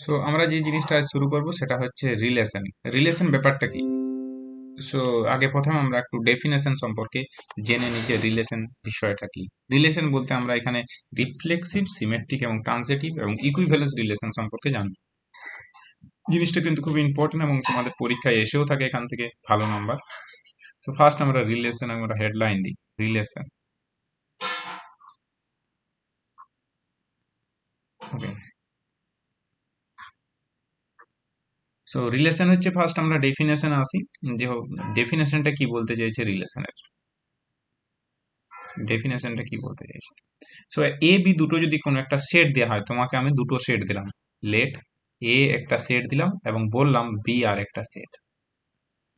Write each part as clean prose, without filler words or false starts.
So আমরা যে জিনিসটা আজ শুরু করব সেটা হচ্ছে রিলেশন। রিলেশন ব্যাপারটা কি? সো আগে প্রথমে আমরা একটু ডেফিনেশন সম্পর্কে জেনে নিই যে রিলেশন বিষয়টা কি। রিলেশন বলতে আমরা এখানে রিফ্লেক্সিভ, সিমেট্রিক এবং ট্রান্সিটিভ এবং ইকুইভ্যালেন্স রিলেশন সম্পর্কে জানবো। জিনিসটা কিন্তু খুব ইম্পর্টেন্ট এবং তোমাদের পরীক্ষায় এসেও থাকে এখান থেকে ভালো নাম্বার। তো ফার্স্ট আমরা রিলেশন, আমরা হেডলাইন দিই রিলেশন। ওকে, সো রিলেশন হচ্ছে, ফার্স্ট আমরা ডেফিনেশন আসি যে ডেফিনেশনটা কি বলতে চাইছে রিলেশনের। ডেফিনেশনটা কি বলতে চাইছে? সো এ বি দুটো যদি কোনো একটা সেট দেওয়া হয়, তোমাকে আমি দুটো সেট দিলাম, লেট এ একটা সেট দিলাম এবং বললাম বি আর একটা সেট,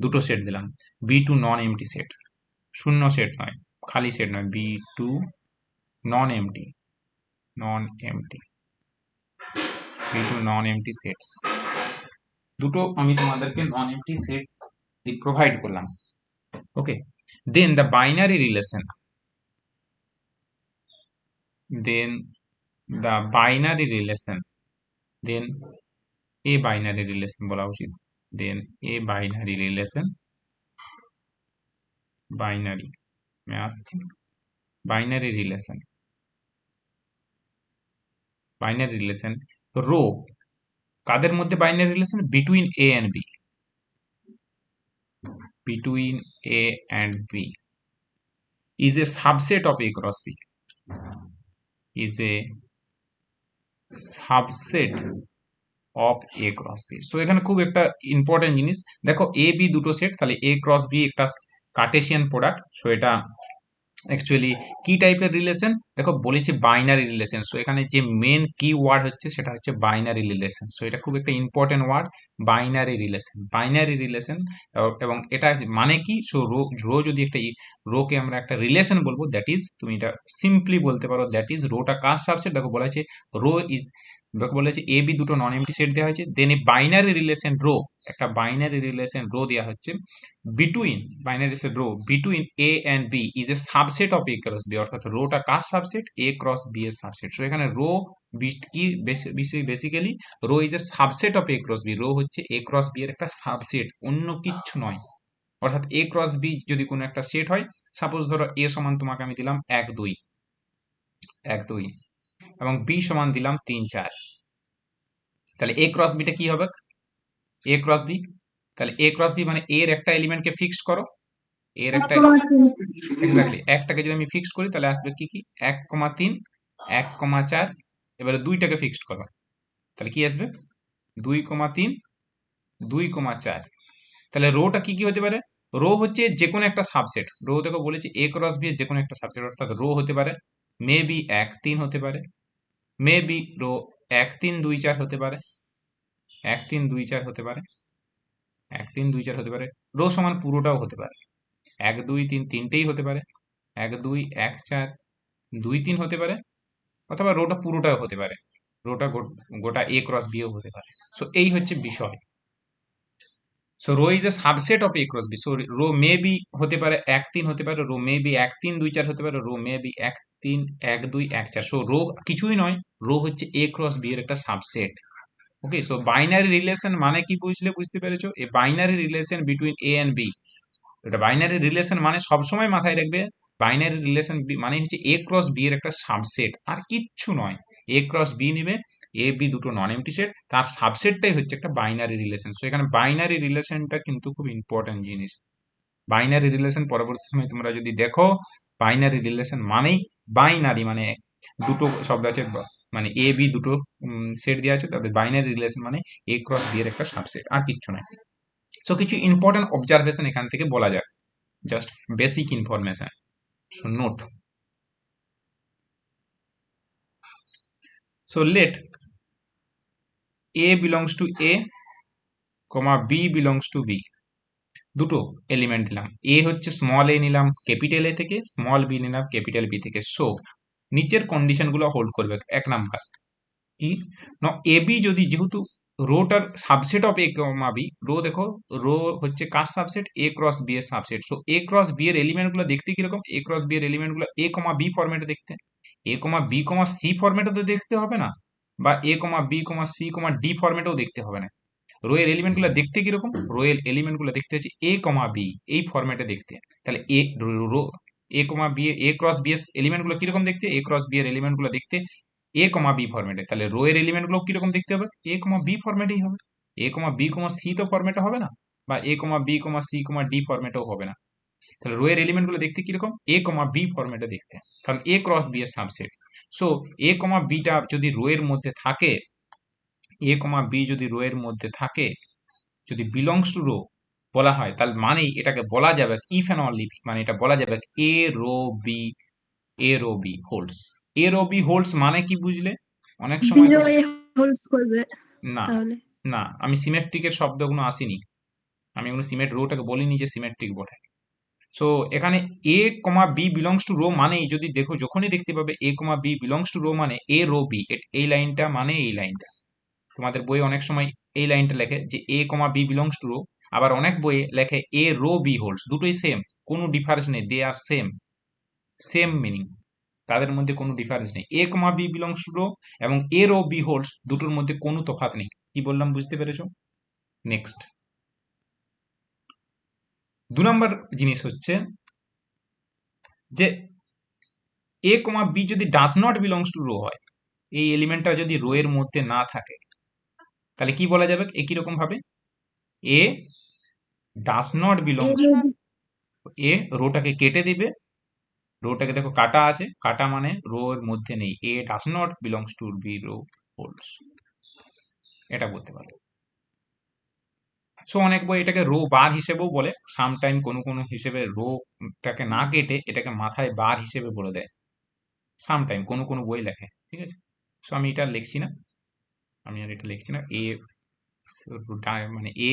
দুটো সেট দিলাম। Be two non empty set, শূন্য সেট নয়, খালি সেট নয়, be two non empty, non empty, be two non empty sets, দুটো আমি তোমাদেরকে নন এমটি সেট প্রোভাইড করলাম। Okay, then the binary relation, then the binary relation, then a binary relation বলা উচিত, then a binary relation, binary আমি আসছি, binary relation, binary relation rho, কাদের মধ্যে binary relation? Between A and B, between A and B is a subset of a cross b, is a subset of A cross B. So এখানে খুব একটা important জিনিস দেখো, A B দুটো set, তাহলে A cross B একটা Cartesian product. So এটা actually কি টাইপের রিলেশন? দেখো বলেছে বাইনারি রিলেশন। সো এখানে যে মেন কি ওয়ার্ড হচ্ছে সেটা হচ্ছে বাইনারি রিলেশন। সো এটা খুব একটা important word, binary relation, binary relation. এবং এটা মানে কি? সো রো, রো যদি একটা রোকে আমরা একটা রিলেশন বলবো, দ্যাট ইজ, তুমি এটা সিম্পলি বলতে পারো দ্যাট ইজ রোটা কার সাবসেট। দেখো বলা হয়েছে রো ইজ, দেখো বলা হয়েছে এ বি দুটো নন এমটি সেট দেওয়া হয়েছে, then a binary relation rho, একটা বাইনারি রিলেশন রো দেওয়া হচ্ছে between, binary set rho between A and B is a subset of A cross B, অর্থাৎ রোটা কার সাবসেট? এ ক্রস বি এর সাবসেট। সো এখানে রো বি কি basically rho is a subset of A cross B, rho হচ্ছে এ cross B এর একটা subset, অন্য কিচ্ছু নয়। অর্থাৎ এ ক্রস বি যদি কোনো একটা সেট হয়, সাপোজ ধরো এ সমান তোমাকে আমি দিলাম 1 2, 1 2 এবং বি সমান দিলাম 3 4, তাহলে এ ক্রস বিটা কি হবে? এ ক্রস বি, তাহলে এ ক্রস বি মানে এর একটা এলিমেন্টকে ফিক্সড করো, এর একটা, এক্স্যাক্টলি একটাকে যদি আমি ফিক্সড করি তাহলে আসবে কি কি, 1,3, 1,4, এবারে দুইটাকে ফিক্সড করো, তাহলে কি আসবে? 2,3, 2,4। তাহলে রোটা কি কি হতে পারে? রো হচ্ছে যে কোনো একটা সাবসেট, রো দেখো বলেছে এ ক্রস বি এর যে কোনো একটা সাবসেট, অর্থাৎ রো হতে পারে মে বি 1 3 হতে পারে, মে বি রো 1 3 2 4 হতে পারে, 1 3 2 4 হতে পারে, 1 3 2 4 হতে পারে। রো সমান পুরোটাও হতে পারে, 1 2 3 তিনটেই হতে পারে, 1 2 1 4 2 3 হতে পারে, অথবা রোটা পুরোটাও হতে পারে, রোটা গোটা এ ক্রস বিও হতে পারে। সো এই হচ্ছে বিষয়। So rho is a subset of A cross B. So rho may be হতে পারে 1 3 হতে পারে, রো মে বি 1 3 2 4 হতে পারে, rho may be 1 3 1 2 1 4। So rho কিছুই নয়, রো হচ্ছে এ ক্রস বি এর একটা subset. Okay, so binary relation মানে কি বুঝলে, বুঝতে পেরেছো? A binary relation between A and B, এটা বাইনারি রিলেশন মানে সবসময় মাথায় রাখবে, বাইনারি রিলেশন মানে হচ্ছে এ ক্রস বি এর একটা সাবসেট, আর কিচ্ছু নয়। এ ক্রস বি নিবে, এ বি দুটো নন এমটি সেট, তার সাবসেটটাই হচ্ছে একটা বাইনারি রিলেশন। সো এখানে বাইনারি রিলেশনটা কিন্তু খুব ইম্পর্টেন্ট জিনিস। বাইনারি রিলেশন পরবর্তী সময় তোমরা যদি দেখো, বাইনারি রিলেশন মানেই, বাইনারি মানে দুটো শব্দ আছে, মানে এ বি দুটো সেট দেওয়া আছে, তাদের বাইনারি রিলেশন মানে এ ক্রস বি এর একটা সাবসেট, আর কিচ্ছু নয়। সো কিছু ইম্পর্টেন্ট অবজারভেশন এখান থেকে বলা যায়, just basic information. So note. So let a belongs to a, comma b belongs to b. দুটো এলিমেন্ট দিলাম, এ হচ্ছে স্মল এ নিলাম ক্যাপিটাল এ থেকে, স্মল বি নিলাম ক্যাপিটাল বি থেকে। সো নিচের কন্ডিশন গুলো হোল্ড করবে। 1 নাম্বার কি না, এ বি যদি, যেহেতু রোটার subset of A comma B, rho দেখো রো হচ্ছে কার সাবসেট? এ ক্রস বি এর subset. So A cross B এর এলিমেন্ট গুলো দেখতে কিরকম? এ ক্রস বি এর এলিমেন্ট গুলো এ কমা বি ফরম্যাটে দেখতে, এ কমা বি কমা সি ফরম্যাটে তো দেখতে হবে না, বা a comma b comma c comma D ফরম্যাটেও দেখতে হবে না। রো এর এলিমেন্টগুলো দেখতে কিরকম, রো এর এলিমেন্টগুলো দেখতে হচ্ছে এ কমা বি এই ফরম্যাটে দেখতে। তাহলে এ rho A comma b A cross B এর এলিমেন্টগুলো কিরকম দেখতে, এ ক্রস বি এর এলিমেন্টগুলো দেখতে এ কমা বি ফরম্যাটে। তাহলে রো এর এলিমেন্টগুলো কিরকম দেখতে হবে, এ কমা বি ফরম্যাটেই হবে। এ কমা বি কমা সি তো ফরম্যাটে হবে না, বা a comma b comma c comma D ফরম্যাটেও হবে না। তাহলে রো এর এলিমেন্টগুলো দেখতে কিরকম, এ কমা বি ফরম্যাটে দেখতে, কারণ এ ক্রস বি এর subset. So A comma beta যদি রো এর মধ্যে থাকে, এ কমা বি যদি রো এর মধ্যে থাকে, যদি বিলংস টু রো বলা হয়, তাহলে মানেই এটাকে বলা যাবে ইফ অ্যান্ড অনলি ইফ, মানে এটা বলা যাবে এ রো বি, এ রো বি হোল্ডস। এ রো বি হোল্ডস মানে কি বুঝলে? অনেক সময় বিরো এ হোল্ডস করবে না, তাহলে। না আমি সিমেট্রিকের শব্দগুলো আসিনি, আমি কোনো সিমেট রোটাকে বলিনি যে সিমেট্রিক বটে। সো এখানে a comma b belongs to rho মানেই, যদি দেখো যখনই দেখতে পাবে এ comma b belongs to rho মানে এ রো বি, এই লাইনটা মানে এই লাইনটা। তোমাদের বইয়ে অনেক সময় এই লাইনটা লেখে যে এ comma b belongs to rho, আবার অনেক বইয়ে লেখে এ রো বি হোল্ডস, দুটোই সেম, কোনো ডিফারেন্স নেই, দে আর সেম, সেম মিনিং, তাদের মধ্যে কোনো ডিফারেন্স নেই। এ comma b belongs to rho এবং এ রো বি হোল্ডস দুটোর মধ্যে কোনো তফাৎ নেই। কি বললাম বুঝতে পেরেছো? নেক্সট 2 নম্বর জিনিস হচ্ছে যে এ কমা বি যদি does not belongs to rho হয়, এই এলিমেন্টটা যদি রো এর মধ্যে না থাকে, তাহলে কি বলা যাবে একই রকম ভাবে, a does not a belongs, rho B a রোটাকে কেটে দিবে, রোটাকে দেখো কাটা আছে, কাটা মানে রো এর মধ্যে নেই, A does not belongs to B rho holds, এটা বলতে পারো। সো অনেক বই এটাকে রো বার হিসেবেও বলে, সামটাইম কোনো কোনো হিসেবে রোটাকে না কেটে এটাকে মাথায় বার হিসেবে বলে দেয়, সামটাইম কোনো কোনো বই লেখে, ঠিক আছে। সো আমি এটা লিখছি না, আমি আর এটা লিখছি না। এ মানে এ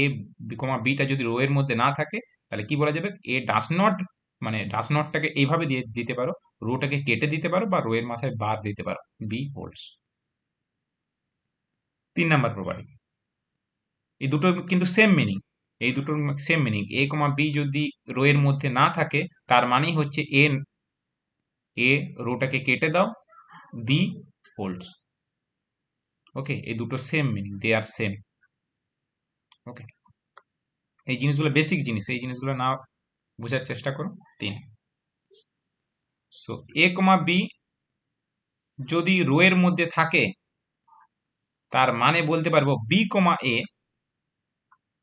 কমা বিটা যদি রো এর মধ্যে না থাকে, তাহলে কি বলা যাবে, এ ডাস নট, মানে ডাস নটটাকে এইভাবে দিয়ে দিতে পারো, রোটাকে কেটে দিতে পারো বা রো এর মাথায় বার দিতে পারো, বি হোল্ডস। 3 নম্বর প্রপার্টি, এই দুটো কিন্তু সেম মিনিং, এই দুটোর সেম মিনিং, এ কমা বি যদি রো এর মধ্যে না থাকে, তার মানেই হচ্ছে এ, এ রোটাকে কেটে দাও, বি হোল্ডস। ওকে, এই দুটো same meaning, they are same. ওকে, এই জিনিসগুলো বেসিক জিনিস, এই জিনিসগুলো না বোঝার চেষ্টা করো। 3, সো এ কমা বি যদি রো এর মধ্যে থাকে, তার মানে বলতে পারবো বি কমা এ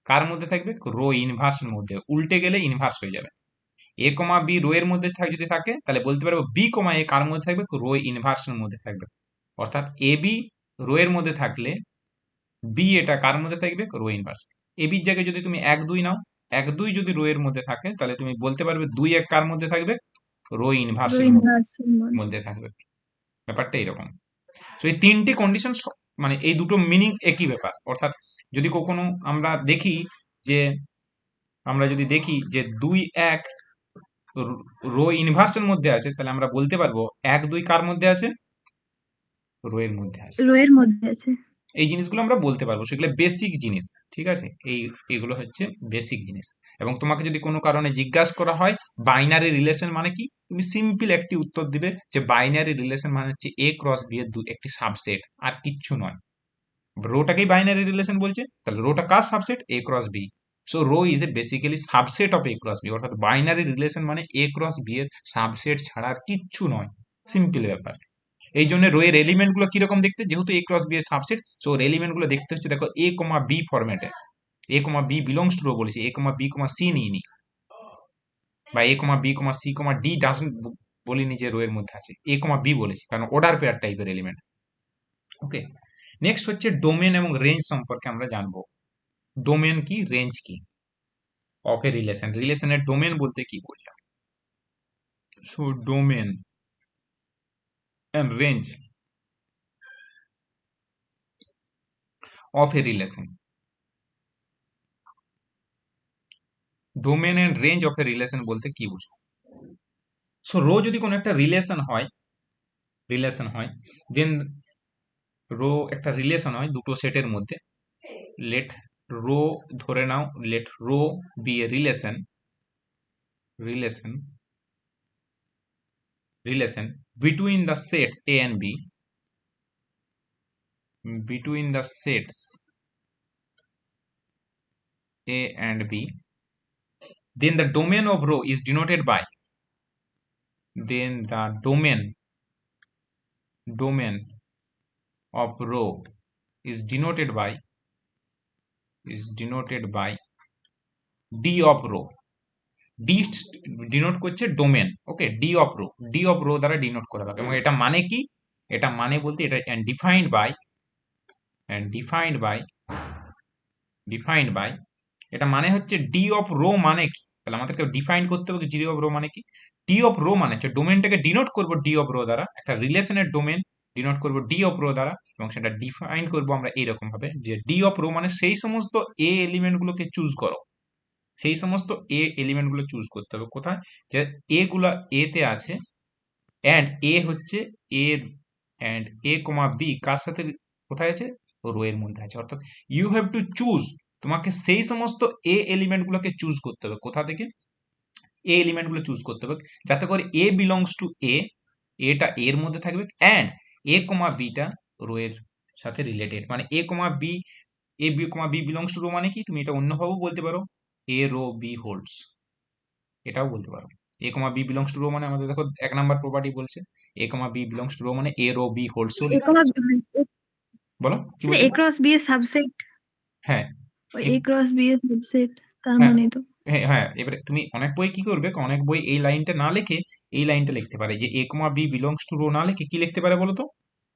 কার মধ্যে থাকবে, রো ইনভার্সের মধ্যে, উল্টে গেলে ইনভার্স হয়ে যাবে। এ কমা বি রো এর মধ্যে যদি থাকে, তাহলে বলতে পারবো বি কমা এ কার মধ্যে থাকবে, রো ইনভার্সের মধ্যে থাকবে। অর্থাৎ এ বি রো এর মধ্যে থাকলে বি এটা কার মধ্যে থাকবে, রো ইনভার্স। এ বির জায়গায় যদি তুমি 1 2 নাও, 1 2 যদি রো এর মধ্যে থাকে, তাহলে তুমি বলতে পারবে 2 1 কার মধ্যে থাকবে, রো রো ইনভার্সের ইনভার্স মধ্যে থাকবে। ব্যাপারটা এরকম। তো এই 3টে কন্ডিশন, মানে এই দুটো মিনিং একই ব্যাপার। অর্থাৎ যদি কখনো আমরা দেখি যে, আমরা যদি দেখি যে 2 1 রো ইনভার্সের মধ্যে আছে, তাহলে আমরা বলতে পারবো 1 2 কার মধ্যে আছে, রো এর মধ্যে আছে। রো এর মধ্যে আছে। এই জিনিসগুলো আমরা বলতে পারবো, সেগুলো বেসিক জিনিস, ঠিক আছে। এইগুলো হচ্ছে বেসিক জিনিস। এবং তোমাকে যদি কোনো কারণে জিজ্ঞাসা করা হয় বাইনারি রিলেশন মানে কি, তুমি সিম্পল একটি উত্তর দিবে যে বাইনারি রিলেশন মানে হচ্ছে এ ক্রস বি এর একটি সাবসেট, আর কিচ্ছু নয়। রোটাকেই বাইনারি রিলেশন বলছে, তাহলে রোটা কার subset, A cross B. So rho is a basically subset of A cross B, অর্থাৎ বাইনারি রিলেশন মানে এ ক্রস বি এর সাবসেট ছাড়া আর কিচ্ছু নয়, সিম্পল ব্যাপার। এই জন্য রো এর এলিমেন্ট গুলো কিরকম দেখতে, যেহেতু এ ক্রস বি এর সাবসেট, সো ওর এলিমেন্ট গুলো দেখতে হচ্ছে দেখো এ কমা বি ফরম্যাটে, a comma b belongs to rho বলেছি, a comma b comma c নিইনি, বা a comma b comma c comma d doesn't বলিনি যে রো এর মধ্যে আছে, এ কমা বি বলেছি, কারণ অর্ডার পেয়ার টাইপের এলিমেন্ট। ওকে, নেক্সট হচ্ছে ডোমেন এবং রেঞ্জ সম্পর্কে আমরা জানবো। ডোমেন কি, রেঞ্জ কি অফ এ রিলেশন, রিলেশনের ডোমেন বলতে কি বোঝায়। So domain and range of a relation, domain and range of a relation বলতে কি বোঝায়। সো রো যদি কোনো একটা রিলেশন হয়, দেন রো একটা রিলেশন হয় দুটো সেটের মধ্যে, লেট রো, ধরে নাও let rho B a relation between the sets A and B, between the sets A and B, then the domain of row is denoted by, then the domain of row is denoted by d of row. d denote করছে domain, okay, d of rho দ্বারা denote করা হবে। এবং এটা মানে কি, এটা মানে বলতে এটা ডিফাইন্ড বাই এটা মানে হচ্ছে ডি অফ রো মানে কি, তাহলে আমাদেরকে ডিফাইন করতে হবে ডি অফ রো মানে কি। ডি অফ রো মানে হচ্ছে ডোমেনটাকে ডিনোট করব ডি অফ রো দ্বারা, একটা রিলেশনের ডোমেন ডিনোট করব ডি অফ রো দ্বারা, এবং সেটা ডিফাইন করব আমরা এইরকম ভাবে যে ডি অফ রো মানে সেই সমস্ত এ এলিমেন্ট গুলোকে চুজ করো, সেই সমস্ত এ এলিমেন্ট গুলো চুজ করতে হবে কোথায়, যে এ গুলা এ তে আছে, অ্যান্ড এ হচ্ছে এ, অ্যান্ড এ কমা বি কার সাথে কোথায় আছে, রো এর মধ্যে আছে। অর্থাৎ ইউ হ্যাভ টু চুজ, তোমাকে সেই সমস্ত এ এলিমেন্ট গুলোকে চুজ করতে হবে, কোথা থেকে, এ এলিমেন্ট গুলো চুজ করতে হবে যাতে করে এ বিলংস টু এ, এটা এর মধ্যে থাকবে, and a comma beta rho এর সাথে রিলেটেড। মানে a comma b, a b comma b belongs to rho মানে কি, তুমি এটা অন্যভাবেও বলতে পারো এ রো বি হোল্ডস, এটাও বলতে পারো। A comma b belongs to rho মানে আমাদের দেখো 1 নাম্বার প্রপার্টি বলছে এ comma b belongs to rho মানে এ রো বি হোল্ডসও এ লিখতে কমা পারো। বলো কি সেটা বলছো? এ ক্রস বি এর সাবসেট, হ্যাঁ, ওই এ- এ ক্রস বি এর সাবসেট, তার হ্যাঁ, মানে তো হ্যাঁ, হ্যাঁ, এবারে তুমি অনেক বই কি করবে, অনেক বই এই লাইনটা না লিখে এই লাইনটা লিখতে পারে, যে এ comma b belongs to rho না লিখে কি লিখতে পারে বলো তো,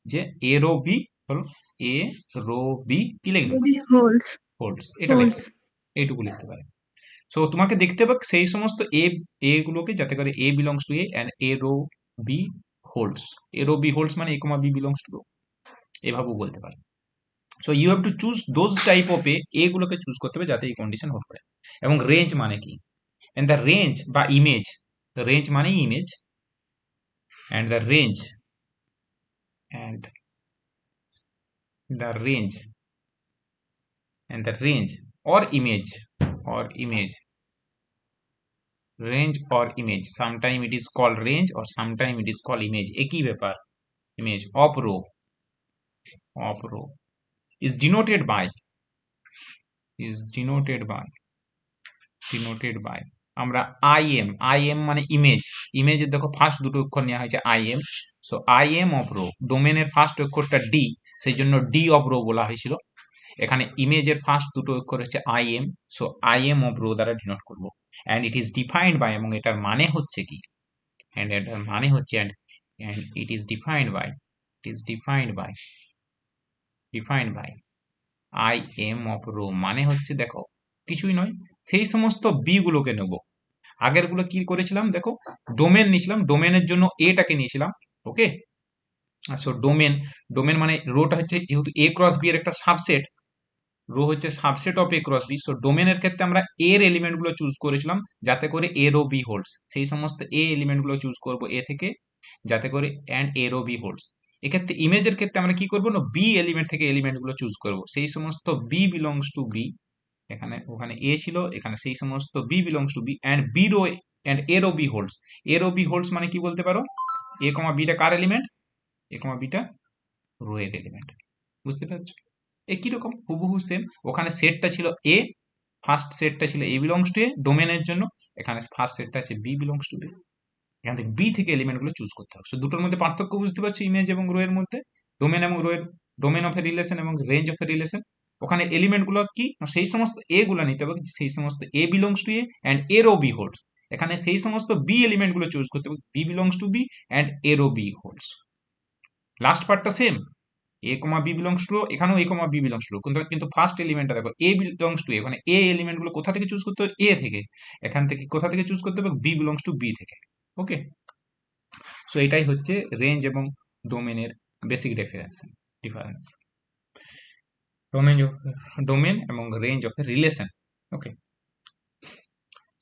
যে এ রো বি, বলো এ রো বি কি লিখবে, বি হোল্ডস, হোল্ডস, এটা হোল্ডস। লিখবে, এইটুকু লিখতে পারে। সো তোমাকে দেখতে হবে সেই সমস্ত এ গুলোকে যাতে করে a belongs to A and A rho B holds, A rho B holds মানে a comma b belongs to rho, এভাবেও বলতে পারে। So you have to choose those type of a গুলোকে চুজ করতে হবে যাতে এই কন্ডিশন হোল্ড করে। এবং রেঞ্জ মানে কি, এন্ড দ্য রেঞ্জ বা ইমেজ, রেঞ্জ মানে image, and the range, and the range, and the range or image, or image, range or image, sometime it is called range or sometime it is called image, একই ব্যাপার, image of row is denoted by, is denoted by, denoted by আমরা im মানে image, ইমেজের দেখো first দুটো অক্ষর নেওয়া হয়েছে im, so im of rho, ডোমেনের ফার্স্ট অক্ষরটা ডি, সেই জন্য ডি অফ রো বলা হয়েছিল। এখানে ইমেজের ফার্স্ট দুটো অক্ষর হচ্ছে im, so im of rho দ্বারা ডিনোট করব, and it is defined by, এবং এটার মানে হচ্ছে কি, অ্যান্ড এটার মানে হচ্ছে, and it is defined by, it is defined by, defined by I M of rho মানে হচ্ছে দেখো কিছুই নয়, সেই সমস্ত বি গুলোকে নেব, আগের গুলো কি করেছিলাম দেখো, ডোমেন নিয়েছিলাম, ডোমেনের জন্য এটাকে নিয়েছিলাম, ওকে। সো ডোমেন মানে রোটা হচ্ছে যেহেতু এ ক্রস বি এর একটা সাবসেট, রো হচ্ছে subset of A cross B, so ডোমেনের ক্ষেত্রে আমরা এর এলিমেন্ট গুলো চুজ করেছিলাম যাতে করে এ রো বি হোল্ডস, সেই সমস্ত এ এলিমেন্ট গুলো চুজ করবো এ থেকে যাতে করে and A rho B holds. এক্ষেত্রে ইমেজের ক্ষেত্রে আমরা কি করবো না, বি এলিমেন্ট থেকে এলিমেন্ট গুলো চুজ করবো, সেই সমস্ত বি বিলংস টু বি, এখানে ওখানে এ ছিল, এখানে সেই সমস্ত B belongs to B and B rho and A rho B holds, A rho B holds মানে কি বলতে পারো, এ কমা বিটা কার element, A comma beta rho এর এলিমেন্ট, বুঝতে পারছো, একই রকম হুবহু সেম, ওখানে সেটটা ছিল এ, ফার্স্ট সেটটা ছিল এ বিলংস টু এ ডোমেনের জন্য, এখানে ফার্স্ট সেটটা আছে বি বিলংস টু বি, এখান থেকে বি থেকে এলিমেন্ট গুলো চুজ করতে হবে। দুটোর মধ্যে পার্থক্য বুঝতে পারছো, ইমেজ এবং রো এর মধ্যে, ডোমেন এবং রো এর, ডোমেন অফ এ রিলেশন এবং রেঞ্জ অফ এ রিলেশন, ওখানে এলিমেন্ট গুলো কি সেই সমস্ত এ গুলো নিতে হবে, সেই সমস্ত a belongs to A and A rho B holds, এখানে সেই সমস্ত বি এলিমেন্ট গুলো চুজ করতে হবে, b belongs to B and A rho B holds. Last পার্টটা same, a comma b belongs to, এখানেও a comma b belongs to, কিন্তু first এলিমেন্টটা দেখো এ বিলংস টু, এখানে এ এলিমেন্ট গুলো কোথা থেকে চুজ করতে হবে, এ থেকে, এখান থেকে কোথা থেকে চুজ করতে হবে, বি বিলংস টু বি থেকে, ওকে। সো এটাই হচ্ছে রেঞ্জ এবং ডোমেনের বেসিক ডিফারেন্স, ডোমেন এবং range of a relation, okay.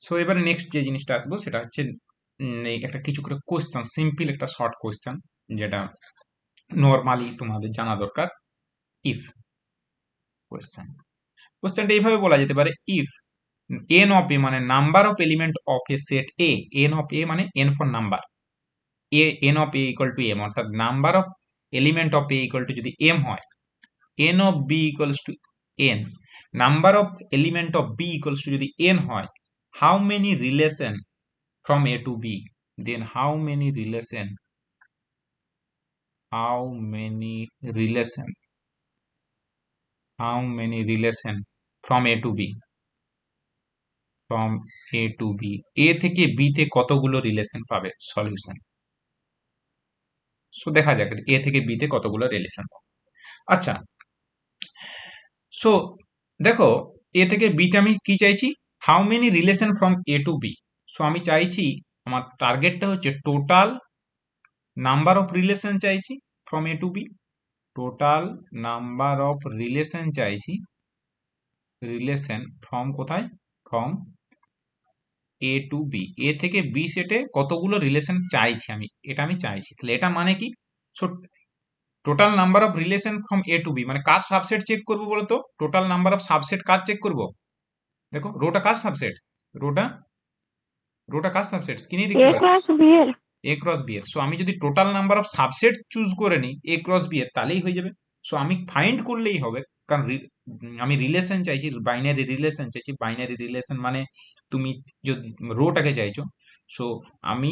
So এবারে নেক্সট যে জিনিসটা আসবো সেটা হচ্ছে এই একটা কিছু করে কোশ্চেন, সিম্পল একটা শর্ট কোশ্চেন যেটা নর্মালি তোমাদের জানা দরকার। ইফ কোশ্চেনটা এইভাবে বলা যেতে পারে, ইফ এন অফ এ মানে number of element of a set A, n of A মানে n for number, uh n of A equal to m, অর্থাৎ number of element of A equal to যদি m হয়, n of b equals to n, number of element of b equals to যদি n হয়, how many relation from a to b, then how many relation from a to b, from a to b, a থেকে b তে কতগুলো relation পাবে solution. So দেখা যাক এ থেকে B তে কতগুলো রিলেশন পাবে। আচ্ছা, সো দেখো এ থেকে বি তে আমি কি চাইছি, how many relation from A to B. So আমি চাইছি, আমার টার্গেটটা হচ্ছে টোটাল নাম্বার অফ রিলেশন চাইছি from A to B, total number of relation চাইছি, রিলেশন ফ্রম কোথায়, from A to B, A থেকে বি সেটে কতগুলো রিলেশন চাইছি আমি, এটা আমি চাইছি। তাহলে এটা মানে কি, so total number of relation from A to B মানে কার সাবসেট চেক করবো বলতো, টোটাল নাম্বার অফ সাবসেট কার চেক করবো, দেখো রোটা কার সাবসেট, রোটা রোটা কার সাবসেট কি নিয়ে দেখতে এ পাচ্ছি, ক্রস বি এর। এ ক্রস বি এর। সো আমি যদি total number of subset choose করে নিই এ ক্রস বি এর, তাহলেই হয়ে যাবে। সো আমি ফাইন্ড করলেই হবে, কারণ আমি রিলেশন চাইছি, বাইনারি রিলেশন চাইছি। বাইনারি রিলেশন মানে তুমি যদি রোটাকে চাইছো, সো আমি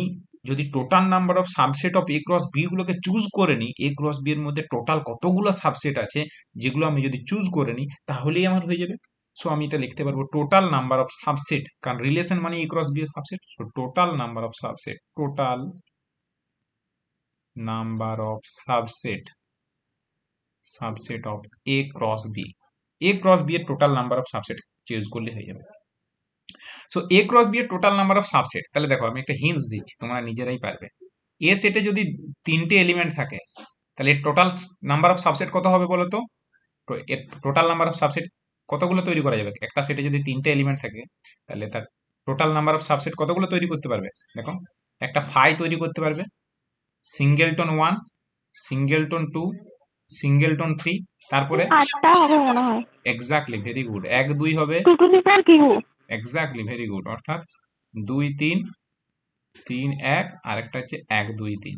যদি total number of subset of A cross B গুলোকে চুজ করে নিই, এ ক্রস বি এর মধ্যে টোটাল কতগুলো সাবসেট আছে যেগুলো আমি যদি চুজ করে নিই, তাহলেই আমার হয়ে যাবে। সো আমি এটা লিখতে পারবো টোটাল নাম্বার অফ সাবসেট, কারণ রিলেশন মানে এ ক্রস বি এর subset. So total number of subset, total number of subset of A cross B, A cross B এর total number of subset choose করলে হয়ে যাবে। সো এ ক্রস বি এর total number of subset, তাহলে দেখো আমি একটা হিন্টস দিচ্ছি, তোমরা নিজেরাই পারবে। এ সেটে যদি তিনটে এলিমেন্ট থাকে, তাহলে টোটাল নাম্বার অফ সাবসেট কত হবে বলো তো, এর টোটাল নাম্বার অফ সাবসেট কতগুলো তৈরি করা যাবে, একটা সেটে যদি তিনটে এলিমেন্ট থাকে, তাহলে তার টোটাল নাম্বার অফ সাবসেট কতগুলো তৈরি করতে পারবে, দেখো একটা ফাই তৈরি করতে পারবে, সিঙ্গেলটন 1, সিঙ্গেলটন 2, সিঙ্গেলটন 3, তারপরে 8টা হবে মনে হয়। এক্স্যাক্টলি, ভেরি গুড, 1 2 হবে, 2 to the power q. Exactly very good, অর্থাৎ 2 3 3 1, আর একটা হচ্ছে 1 2 3,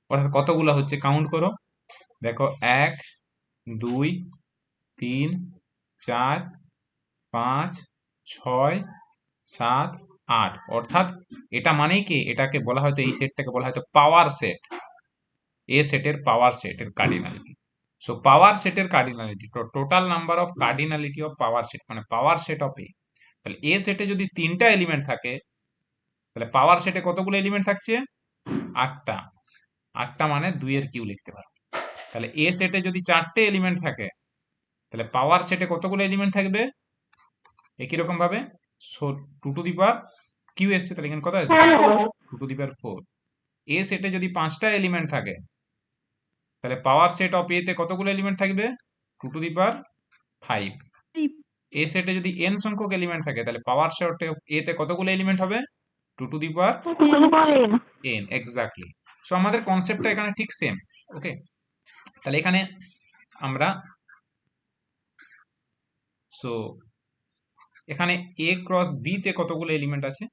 অর্থাৎ কতগুলো হচ্ছে কাউন্ট করো, দেখো 1 2 3 4 5 6 7 8, অর্থাৎ এটা মানেই কি, এটাকে বলা হয়তো, এই সেটটাকে বলা হয়তো পাওয়ার সেট, এ সেটের পাওয়ার সেটের কার্ডিনালিটি। সো পাওয়ার সেটের cardinality, total number of cardinality of power set মানে পাওয়ার সেট অফ এ। তাহলে এ সেটে যদি তিনটা এলিমেন্ট থাকে, তাহলে পাওয়ার সেটে কতগুলো এলিমেন্ট থাকছে, 8টা, 8টা মানে 2 এর কিউ লিখতে পারো। তাহলে এ সেটে যদি 4টে এলিমেন্ট থাকে, তাহলে পাওয়ার সেটে কতগুলো এলিমেন্ট থাকবে, একই রকম ভাবে, so 2 to the power q এসছে, তাহলে এখানে কত আসবে, 2 টু দি পাওয়ার 4। এ সেটে যদি 5টা এলিমেন্ট থাকে, তাহলে পাওয়ার সেট অফ এ তে কতগুলো এলিমেন্ট থাকবে, 2 টু দি পাওয়ার 5। এ সেটে যদি n সংখ্যক এলিমেন্ট থাকে, তাহলে পাওয়ার সেট এ তে কতগুলো এলিমেন্ট হবে, 2 to the power 2 to the power N. n, exactly. So আমাদের কনসেপ্টটা এখানে ঠিক সেম। ওকে, তাহলে এখানে আমরা, সো এখানে এ ক্রস বি তে কতগুলো এলিমেন্ট আছে,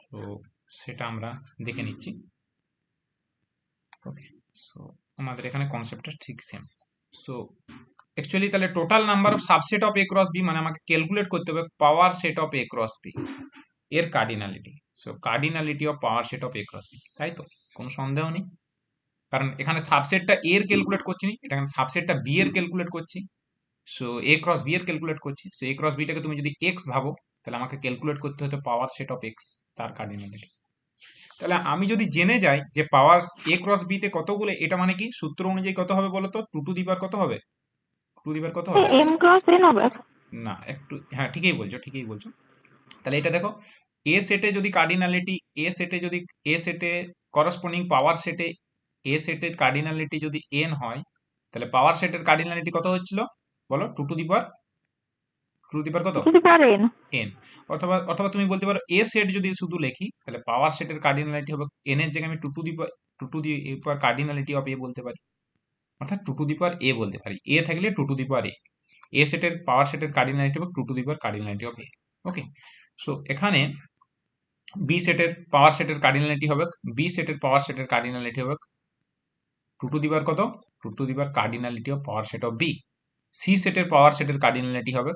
তো সেটা আমরা দেখে নিচ্ছি। ওকে, সো আমাদের এখানে কনসেপ্টটা ঠিক সেম। সো অ্যাকচুয়ালি তাহলে total number of subset of A cross B মানে আমাকে ক্যালকুলেট করতে হবে power set of A cross B এর cardinality. So cardinality of power set of A cross B, তাই তো, কোনো সন্দেহ নেই, কারণ এখানে সাবসেটটা এর ক্যালকুলেট করছি না, এটা এখানে সাবসেটটা বি এর ক্যালকুলেট করছি। সো এ ক্রস বি এর ক্যালকুলেট করছি। সো এ ক্রস বিটাকে তুমি যদি এক্স ভাবো, তাহলে আমাকে ক্যালকুলেট করতে হতো পাওয়ার সেট অফ এক্স, তার কার্ডিনালিটি। তাহলে আমি যদি জেনে যাই যে পাওয়ার এ ক্রস বি তে কতগুলো, এটা মানে কি সূত্র অনুযায়ী কত হবে বলো তো, 2 টু দি পাওয়ার কত হবে, 2 টু দি পাওয়ার কত হবে, এম ক্রস এন হবে। না একটু, হ্যাঁ ঠিকই বলছো, ঠিকই বলছো। তাহলে এটা দেখো, এ সেটে যদি কার্ডিনালিটি, এ সেটে যদি, এ সেটে করসপন্ডিং পাওয়ার সেটে, এ সেটের কার্ডিনালিটি যদি এন হয়, তাহলে পাওয়ার সেটের কার্ডিনালিটি কত হচ্ছিল বলো, 2 to the power, 2 to the power কত, 2 to the power N. N. অথবা অথবা তুমি বলতে পারো এ সেট যদি শুধু লিখি, তাহলে পাওয়ার সেটের কার্ডিনালিটি হবে এন এর জায়গায় আমি 2 to the power, 2 to the power cardinality of A বলতে পারি, অর্থাৎ 2 টু দি পাওয়ার এ বলতে পারি, এ থাকলে 2 টু দি পাওয়ার এ, এ সেটের পাওয়ার সেটের কার্ডিনালিটি হবে 2 to the power cardinality of A. Okay, so এখানে বি সেটের পাওয়ার সেটের কার্ডিনালিটি হবে, বি সেটের পাওয়ার সেটের কার্ডিনালিটি হবে 2 টু দি পাওয়ার কত? 2 to the power cardinality of power set of B. C সেটের পাওয়ার সেটের কার্ডিনালিটি হবে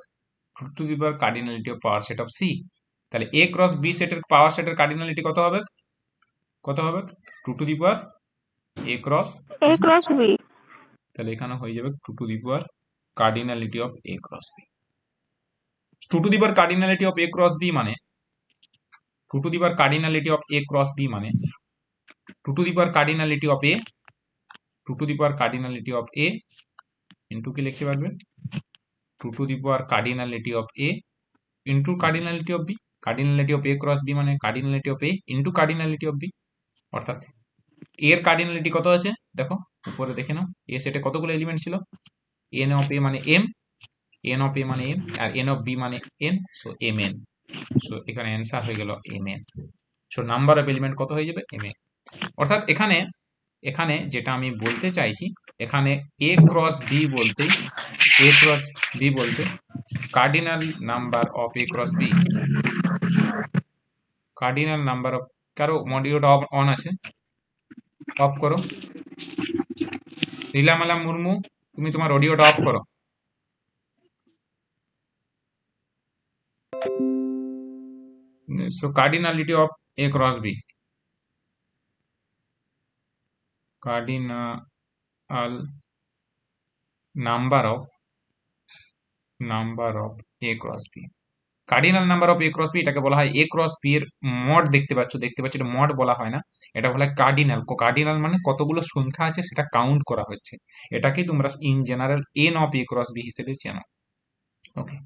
2 to the power cardinality of power set of C. তাহলে এ ক্রস বি সেটের পাওয়ার সেটের কার্ডিনালিটি কত হবে? কত হবে? 2 to the power A cross. A cross B. তাহলে এখানে হয়ে যাবে 2 to the power cardinality of A cross B. 2 to the power cardinality of A cross B মানে 2 to the power cardinality of A cross B মানে 2 to the power cardinality of A 2 to the power cardinality of A into কি লিখতে পারবে? 2 to the power cardinality of A into cardinality of B. Cardinality of A cross B মানে cardinality of A into cardinality of B. অর্থাৎ এর cardinality কত আছে দেখো, উপরে দেখে নাও। এ সেটে কতগুলো এলিমেন্ট ছিল? এন অফ এ মানে এম, এন অফ এ মানে এম, আর এন অফ বি মানে n, so m n. So এখানে অ্যান্সার হয়ে গেল m n. So number of element কত হয়ে যাবে? M n. অর্থাৎ এখানে এখানে যেটা আমি বলতে চাইছি, এখানে এ ক্রস বি বলতে, এ ক্রস বি বলতে cardinal number of A cross B, cardinal number of, কারো মডিউলটা অন আছে? অফ করো। লীলামালা মুর্মু, তুমি তোমার অডিওটা অফ করো। So cardinality of A cross B, cardinal number of A cross B, cardinal number of A cross B, এটাকে বলা হয় এ ক্রস বি এর মড। দেখতে পাচ্ছ এটা মড বলা হয় না, এটা বলা হয় কার্ডিনাল। কার্ডিনাল মানে কতগুলো সংখ্যা আছে সেটা কাউন্ট করা হচ্ছে। এটাকেই তোমরা in general N of A cross B হিসেবে চেনো। ওকে,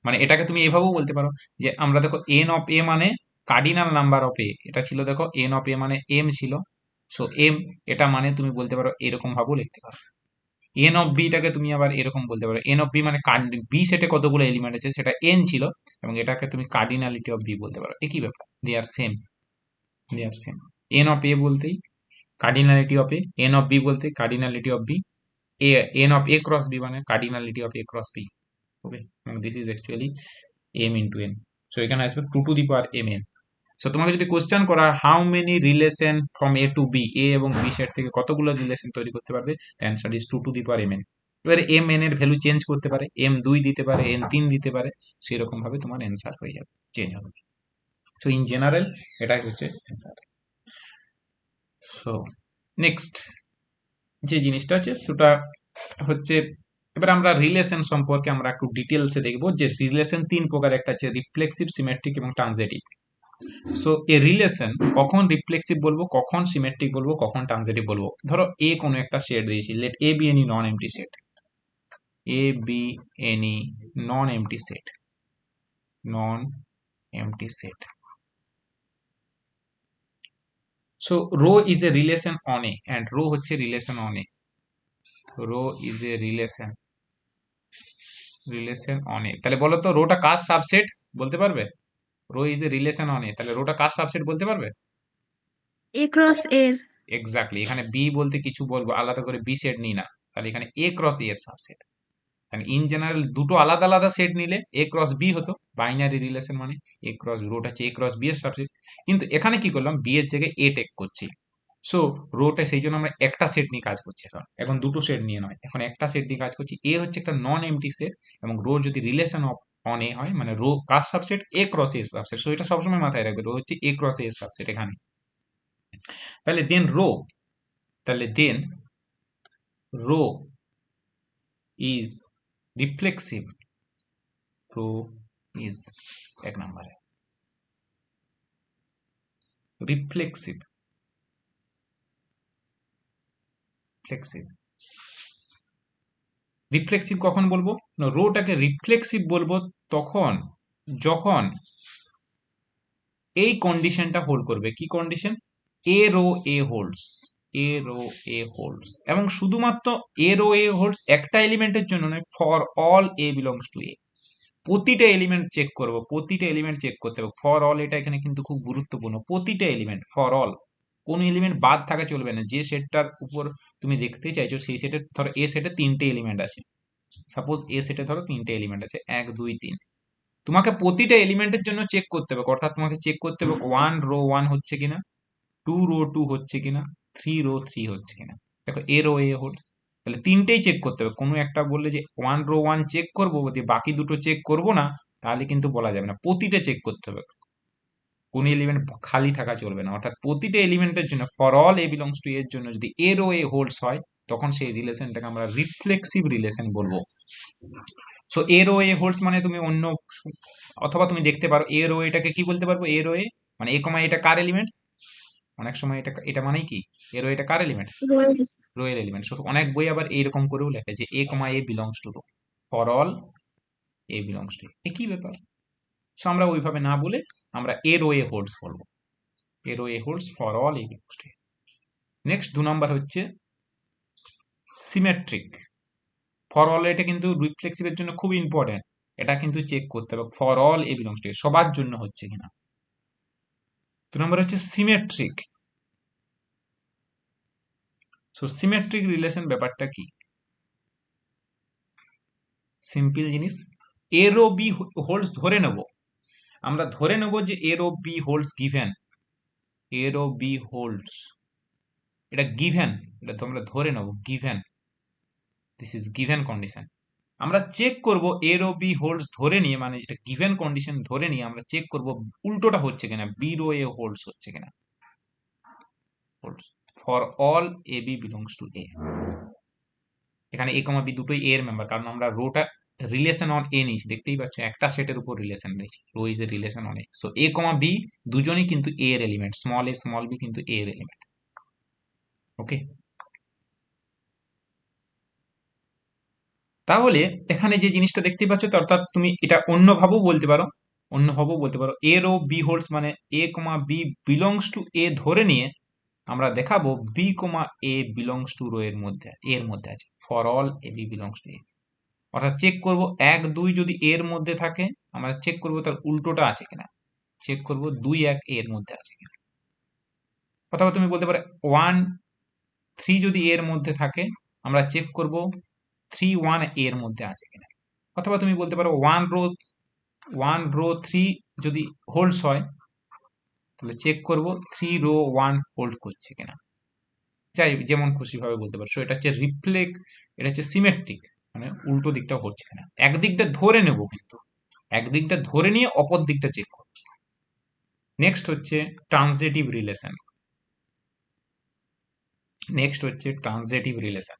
মানে এটাকে তুমি এভাবেও বলতে পারো যে আমরা দেখো এন অফ এ মানে কার্ডিনাল নাম্বার অফ এ, এটা ছিল দেখো এন অফ এ মানে এম ছিল, সো এম, এটা মানে তুমি বলতে পারো এরকম ভাবেও লিখতে পারো। এন অফ বিটাকে তুমি আবার এরকম বলতে পারো, এন অফ বি মানে বি সেটে কতগুলো এলিমেন্ট আছে সেটা এন ছিল, এবং এটাকে তুমি কার্ডিনালিটি অফ বি বলতে পারো। একই ব্যাপার, they are same, they are same. N of A বলতেই cardinality of A, n of B বলতে cardinality of B, uh n of A cross B মানে cardinality of A cross B. Okay, এবং this is actually m into n. So এখানে আসবে 2 to the power M n. So তোমাকে যদি question করা how many relation from A to B, A এবং B set থেকে কতগুলো রিলেশন তৈরি করতে পারবে, answer is 2 to the power M N. এবারে এম এন এর ভ্যালু চেঞ্জ করতে পারে, এম 2 দিতে পারে, এন 3 দিতে পারে, সেরকম ভাবে তোমার অ্যান্সার হয়ে যাবে, চেঞ্জ হবে। সো ইন জেনারেল এটাই হচ্ছে অ্যান্সার। সো নেক্সট যে জিনিসটা আছে সেটা হচ্ছে, এবার আমরা রিলেশন সম্পর্কে আমরা একটু ডিটেলসে দেখবো যে রিলেশন 3 প্রকার, একটা আছে রিফ্লেক্সিভ, সিমেট্রিক এবং ট্রানজিটিভ। সো এ রিলেশন কখন রিফ্লেক্সিভ বলবো, কখন সিমেট্রিক বলবো, কখন ট্রানজিটিভ বলবো। ধরো এ কোনো একটা সেট দিয়েছি, let A B any non empty set, A B any non empty set, non empty set. So rho is a relation on A, and rho হচ্ছে relation on A, rho is a relation on A. তাহলে বলো তো রোটা কার subset বলতে পারবে? Rho is a relation on A, তাহলে রোটা কার সাবসেট বলতে পারবে? A cross এর এক্স্যাক্টলি, এখানে বি বলতে কিছু বলবো, আলাদা করে বি সেট নিই না, তাহলে এখানে এ ক্রস এ এর সাবসেট। মানে ইন জেনারেল দুটো আলাদা আলাদা সেট নিলে এ ক্রস বি হতো, বাইনারি রিলেশন মানে এ ক্রস রোটা হচ্ছে এ ক্রস বি এর সাবসেট। কিন্তু এখানে কি করলাম, বি এর জায়গায় এ টেক করছি, সো রোটা সেই জন্য আমরা একটা সেট নিয়ে কাজ করছি। এখন দুটো সেট নিয়ে নয়, এখন একটা সেট নিয়ে কাজ করছি। এ হচ্ছে একটা নন এমটি সেট, এবং রো যদি রিলেশন অফ অন এ হয় মানে rho car subset, A cross A subset. So এটা সবসময় মাথায় রাখবে, রো হচ্ছে এ ক্রস এ সাবসেট এখানে। তাহলে দেন রো, তাহলে then rho is reflexive, rho is এক নম্বরে রিফ্লেক্সিভ, রিফ্লেক্সিভ। রিফ্লেক্সিভ কখন বলবো, না রোটাকে রিফ্লেক্সিভ বলবো তখন যখন এই কন্ডিশনটা হোল্ড করবে। কি কন্ডিশন? এ রো এ হোল্ডস, এ রো এ হোল্ডস, এবং শুধুমাত্র এ রো এ হোল্ডস একটা এলিমেন্টের জন্য নয়, for all A belongs to A. প্রতিটা এলিমেন্ট চেক করবো, প্রতিটা এলিমেন্ট চেক করতে হবে। ফর অল এটা এখানে কিন্তু খুব গুরুত্বপূর্ণ, প্রতিটা এলিমেন্ট, ফর অল, কোনো এলিমেন্ট বাদ থাকা চলবে না। যে সেটটার উপর তুমি দেখতে চাইছো সেই সেটের, ধরো এ সেটে 3টে এলিমেন্ট আছে, সাপোজ এ সেটে ধরো 3টে এলিমেন্ট আছে, 1 2 3, তোমাকে প্রতিটা এলিমেন্টের জন্য চেক করতে হবে। অর্থাৎ তোমাকে চেক করতে হবে 1 রো 1 হচ্ছে কিনা, 2 রো 2 হচ্ছে কিনা, 3 রো 3 হচ্ছে কিনা। দেখো এ রো এ হোল্ড, তাহলে তিনটেই চেক করতে হবে। কোনো একটা বললে যে 1 রো 1 চেক করবো দিয়ে বাকি দুটো চেক করব না, তাহলে কিন্তু বলা যাবে না। প্রতিটা চেক করতে হবে, কোন এলিমেন্ট খালি থাকা চলবে না। অর্থাৎ প্রতিটা এলিমেন্টের জন্য for all A belongs two এর জন্য যদি এ রো এ হোল্ডস হয়, তখন সেই রিলেশনটাকে আমরা রিফ্লেক্সিভ রিলেশন বলবো। সো এ রো এ হোল্ডস মানে তুমি অন্য অথবা তুমি দেখতে পারো এ রো এটাকে কি বলতে পারবো, এ রো এ মানে এ কমা এটা কার এলিমেন্ট, অনেক সময় এটা এটা মানেই কি এ রো এটা কার এলিমেন্ট, রয়েল। রো এর এলিমেন্ট। সো অনেক বই আবার এইরকম করেও লেখে যে এ comma a belongs to rho, for all A belongs to A, কি ব্যাপার। সো আমরা ওইভাবে না বলে আমরা এ রো এ হোল্ডস বলবো, a rho A holds for all A belongs to A. Next 2 number হচ্ছে সিমেট্রিক। ফর অল এটা কিন্তু রিফ্লেক্সিভের জন্য খুব ইম্পর্টেন্ট, এটা কিন্তু চেক করতে হবে for all A belongs to A সবার জন্য হচ্ছে কিনা। 2 নম্বর হচ্ছে সিমেট্রিক। সো সিমেট্রিক রিলেশন ব্যাপারটা কি, সিম্পল জিনিস। এ রো বি হোল্ডস ধরে নেব, আমরা ধরে নেব যে এ রো বি হোল্ডস গিভেন, এ রো বি হোল্ডস এটা গিভেন, এটা তো আমরা ধরে নেব given, this is given condition. আমরা চেক করব এ রো বি হোল্ডস ধরে নিয়ে, মানে এটা গিভেন কন্ডিশন ধরে নিয়ে আমরা চেক করব উল্টোটা হচ্ছে কিনা, বি রো এ হোল্ডস হচ্ছে কিনা, holds for all A B belongs to এ। এখানে এ কমা বি দুটোই এ এর মেম্বার, কারণ আমরা রোটা রিলেশন অন এ নিয়েছি, দেখতেই পাচ্ছ একটা সেটের উপর রিলেশন নিয়েছি, rho is a relation on A. So A comma B দুজনই কিন্তু এ এর element, small A small B কিন্তু এ এর এলিমেন্ট। ওকে, তাহলে এখানে যে জিনিসটা দেখতে পাচ্ছ, অর্থাৎ তুমি এটা অন্যভাবেও বলতে পারো, অন্যভাবেও বলতে পারো এ রো বি হোল্ডস মানে a comma b belongs to A ধরে নিয়ে আমরা দেখাবো b comma a belongs to rho এর মধ্যে, এর মধ্যে আছে, for all A B belongs to A. অর্থাৎ চেক করব 1 2 যদি এর মধ্যে থাকে, আমরা চেক করব তার উল্টোটা আছে কিনা, চেক করব 2 1 এর মধ্যে আছে কিনা। অথবা তুমি বলতে পারো 1 3 যদি এর মধ্যে থাকে, আমরা চেক করব 3 1 এর মধ্যে আছে কিনা। অথবা তুমি বলতে পারো 1 রো 3 যদি হোল্ডস হয়, তাহলে চেক করব 3 রো 1 হোল্ড করছে কিনা। যাই যেমন খুশি ভাবে বলতে পারছো। এটা হচ্ছে রিফ্লেক্স, এটা হচ্ছে সিমেট্রিক, মানে উল্টো দিকটা হচ্ছে কিনা। একদিকটা ধরে নেব, কিন্তু একদিকটা ধরে নিয়ে অপর দিকটা চেক করব। নেক্সট হচ্ছে ট্রানজিটিভ রিলেশন, নেক্সট হচ্ছে transitive relation.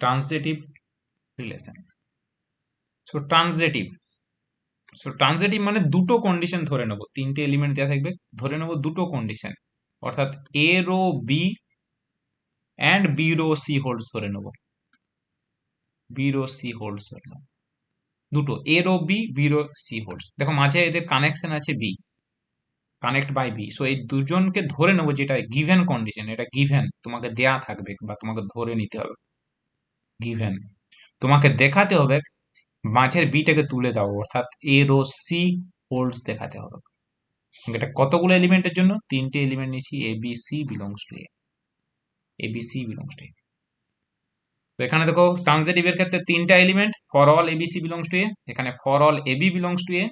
Transitive relation, so transitive, so transitive মানে দুটো কন্ডিশন ধরে নেব, তিনটে এলিমেন্ট দেওয়া থাকবে, ধরে নেব দুটো কন্ডিশন, অর্থাৎ a rho b and B rho C holds ধরে নেব, বি রো সি হোল্ডস ধরে নেব, দুটো a rho b b rho C holds. দেখো মাঝে এদের কানেকশন আছে b, connect by b. So এই দুজনকে ধরে নেবো, যেটা গিভেন কন্ডিশন, এটা গিভেন তোমাকে দেয়া থাকবে বা তোমাকে ধরে নিতে হবে গিভেন। তোমাকে দেখাতে হবে মাঝের বিটাকে তুলে দাও, অর্থাৎ এ রো সি হোল্ডস দেখাতে হবে। এটা কতগুলো এলিমেন্টের জন্য, তিনটে এলিমেন্ট নিয়েছি, a b c belongs to A, a b c belongs to A. তো এখানে দেখো ট্রানজিটিভ এর ক্ষেত্রে তিনটা element, for all A b c belongs to এ, এখানে for all A B belongs to A,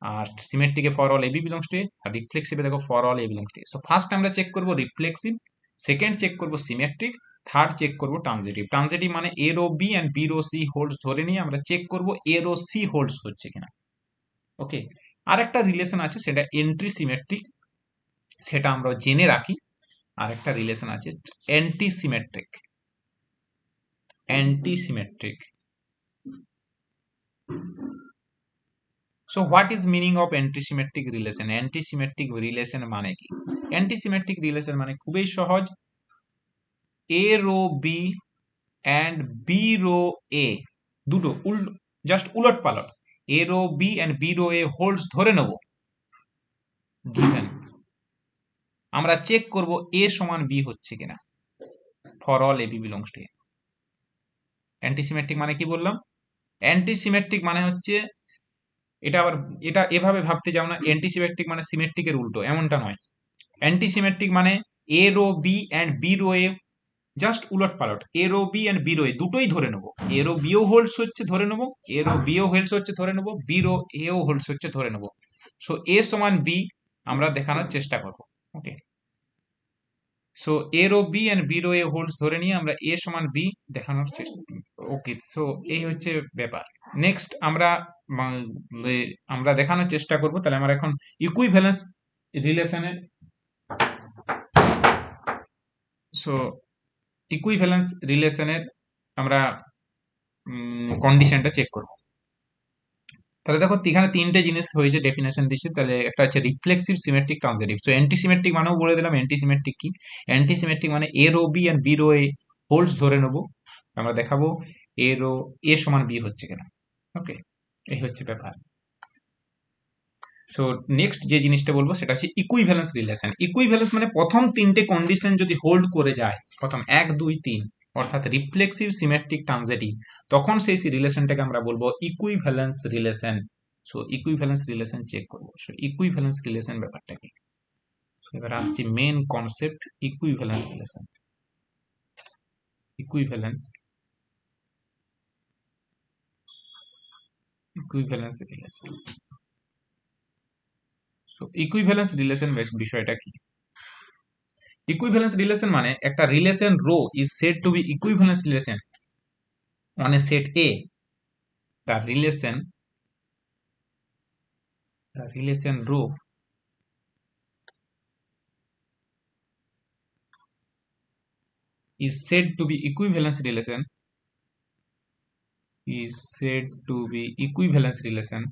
আর সিমেট্রিকে for all A B belongs to A, আর রিফ্লেক্সিভে দেখো for all A belongs to A. So first আমরা চেক করব reflexive, second check করব symmetric, third check করব ট্রানজিটিভ। ট্রানজিটিভ মানে a rho B and B rho C holds ধরে নিয়ে আমরা চেক করব এ রো সি হোল্ডস হচ্ছে কিনা। ওকে, আর একটা রিলেশন আছে, সেটা এন্ট্রি সিমেট্রিক, সেটা আমরা জেনে রাখি। আর একটা রিলেশন আছে anti symmetric, anti symmetric. So what is meaning of antisymmetric relation, antisymmetric relation মানে কি। অ্যান্টিসিমেট্রিক রিলেশন মানে খুবই সহজ, a rho b and B rho a দুটো জাস্ট উলট পালট, a rho b and B rho A holds ধরে নেব গিভেন, আমরা চেক করব এ সমান বি হচ্ছে কিনা, for all A B belongs to A. Antisymmetric মানে কি বললাম, অ্যান্টিসিমেট্রিক মানে হচ্ছে এটা আবার, এটা এভাবে ভাবতে যাও না অ্যান্টিসিমেট্রিক মানে সিমেট্রিকের উল্টো, এমনটা নয়। অ্যান্টিসিমেট্রিক মানে a rho b and B rho a just উলট পালট, a rho b and B rho a দুটোই ধরে নেবো, এ রো বিও হোল্ডস হচ্ছে ধরে নেবো, এ রো বিও হোল্ডস হচ্ছে ধরে নেবো, বি রো এও হোল্ডস হচ্ছে ধরে নেবো। সো এ সমান বি, আমরা দেখানোর চেষ্টা করব। Okay, so A rho B and B rho A holds ধরে নিয়ে আমরা এ সমান বি দেখানোর চেষ্টা। ওকে, সো এই হচ্ছে ব্যাপার। নেক্সট আমরা দেখানোর চেষ্টা করব। তাহলে আমরা এখন ইকুইভ্যালেন্স রিলেশনের, সো ইকুইভ্যালেন্স রিলেশনের আমরা কন্ডিশনটা চেক করব। তাহলে দেখো এখানে তিনটে জিনিস হয়েছে, ডেফিনেশন দিচ্ছে। তাহলে একটা হচ্ছে reflexive, symmetric, transitive. So antisymmetric মানেও বলে দিলাম অ্যান্টিসিমেট্রিক কি। অ্যান্টিসিমেট্রিক মানে a rho B and B rho A holds ধরে নেবো, আমরা দেখাবো এ রো এ সমান বি হচ্ছে কিনা। ওকে, এই হচ্ছে ব্যাপার। সো নেক্সট যে জিনিসটা বলবো সেটা হচ্ছে ইকুইভ্যালেন্স রিলেশন। ইকুইভ্যালেন্স মানে প্রথম তিনটে কন্ডিশন যদি হোল্ড করে যায়, প্রথম 1 2 3, অর্থাৎ রিফ্লেক্সিভ, সিমেট্রিক, ট্রানজিটিভ, তখন সেই রিলেশনটাকে আমরা বলবো equivalence relation. So equivalence relation check করবো। সো ইকুইভ্যালেন্স রিলেশন ব্যাপারটা কি। সো এবার আসছি main concept, equivalence relation. Equivalence equivalence relation. So equivalence relation বিষয়টা কি। ইকুইভ্যালেন্স রিলেশন মানে একটা relation rho is said to be equivalence relation on a set A. The relation rho is said to be equivalence relation, is said to be equivalence relation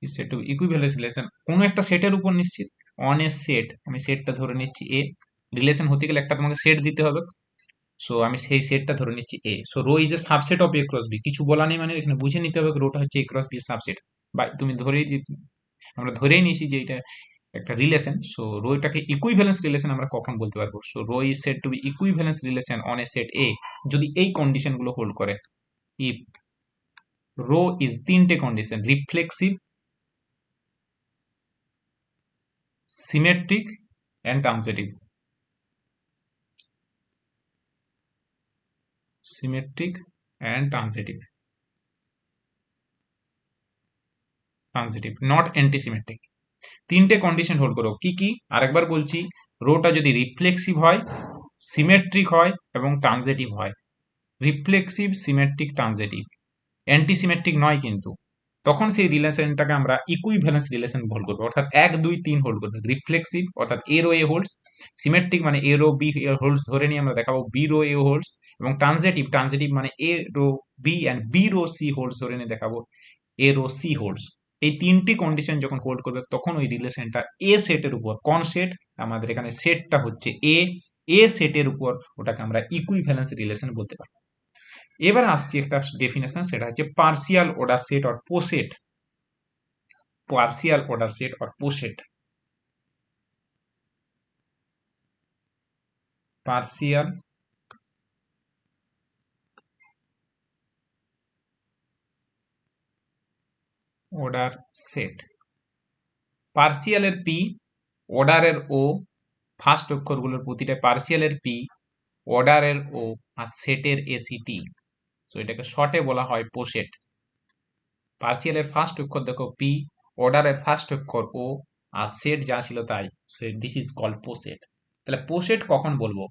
is said to be equivalence relation কোনো একটা সেটের উপর নিশ্চিত। On a set, আমি সেটটা ধরে নিচ্ছি এ। Relation হতে গেলে একটা তোমাকে সেট দিতে হবে। সো আমি সেই সেটটা ধরে নিচ্ছি A. So rho is a subset of A cross B. কিছু বলা নেই, মানে এখানে বুঝে নিতে হবে রোটা হচ্ছে এ ক্রস বি সাবসেট। বা তুমি ধরেই আমরা ধরেই নিয়েছি যে এটা একটা রিলেশন। সো রো এটাকে ইকুইভ্যালেন্স রিলেশন আমরা কখন বলতে পারবো। So rho is said to be equivalence relation on a set A, যদি এই কন্ডিশন গুলো হোল্ড করে। ইফ রো ইজ তিনটে condition, reflexive, symmetric and transitive. Symmetric and transitive, transitive not antisymmetric. তিনটে কন্ডিশন হোল্ড করো। কি কি আরেকবার বলছি, রোটা যদি রিফ্লেক্সিভ হয়, সিমেট্রিক হয় এবং ট্রানজিটিভ হয়। রিফ্লেক্সিভ, সিমেট্রিক, ট্রানজিটিভ, অ্যান্টিসিমেট্রিক নয় কিন্তু, তখন সেই রিলেশনটাকে আমরা ইকুইভ্যালেন্স রিলেশন হোল্ড করবো। অর্থাৎ 1 2 3 হোল্ড করবে। রিফ্লেক্সিভ অর্থাৎ a rho A holds, symmetric মানে এ রো বি হোল্ডস ধরে নিয়ে আমরা দেখাবো বি রো এ হোল্ডস, এবং ট্রানজিটিভ, ট্রানজিটিভ মানে a rho B and B rho C holds ধরে নিয়ে দেখাবো এ রো সি হোল্ডস। এই তিনটি কন্ডিশন যখন হোল্ড করবে তখন ওই রিলেশনটা এ সেটের উপর, কোন সেট, আমাদের এখানে সেটটা হচ্ছে এ, এ সেটের উপর ওটাকে আমরা ইকুইভ্যালেন্স রিলেশন বলতে পারি। এবার আসছি একটা ডেফিনেশন, সেটা হচ্ছে partial order set or poset. Partial order set or poset. Partial order set. পার্সিয়ালের পি, অর্ডারের ও, ফার্স্ট অক্ষরগুলোর প্রতিটা পার্সিয়ালের পি, অর্ডারের ও, আর সেটের এসিটি। সো এটাকে শর্টে বলা হয় পোসেট। পার্সিয়ালের ফার্স্ট অক্ষর দেখো পি, অর্ডারের ফার্স্ট অক্ষর ও, আর সেট যা ছিল তাই। So this is called poset. তাহলে পোসেট কখন বলবো,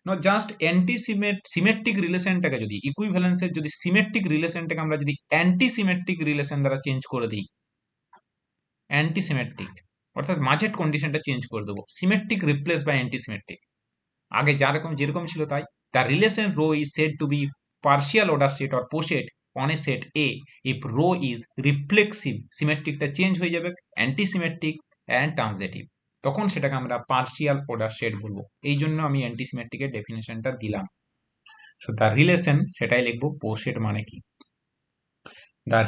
নো জাস্ট সিমেট্রিক রিলেশনটাকে যদি ইকুইভ্যালেন্সের যদি সিমেট্রিক রিলেশনটাকে আমরা যদি অ্যান্টিসিমেট্রিক রিলেশন দ্বারা চেঞ্জ করে দিই, অ্যান্টিসিমেট্রিক অর্থাৎ মাঝের কন্ডিশনটা চেঞ্জ করে দেবো, সিমেট্রিক রিপ্লেস বাই অ্যান্টিসিমেট্রিক, আগে যেরকম ছিল তাই। The relation rho is said to be partial order set or poset on a set A if rho is reflexive, সিমেট্রিকটা চেঞ্জ হয়ে যাবে, অ্যান্টিসিমেট্রিক অ্যান্ড ট্রানজিটিভ, তখন সেটাকে আমরা পার্সিয়াল অর্ডার সেট বলবো। এই জন্য আমি অ্যান্টিসিমেট্রিকের ডেফিনেশনটা দিলাম। সো দ্য রিলেশন সেটাই লিখবো, পোসেট মানে কি। The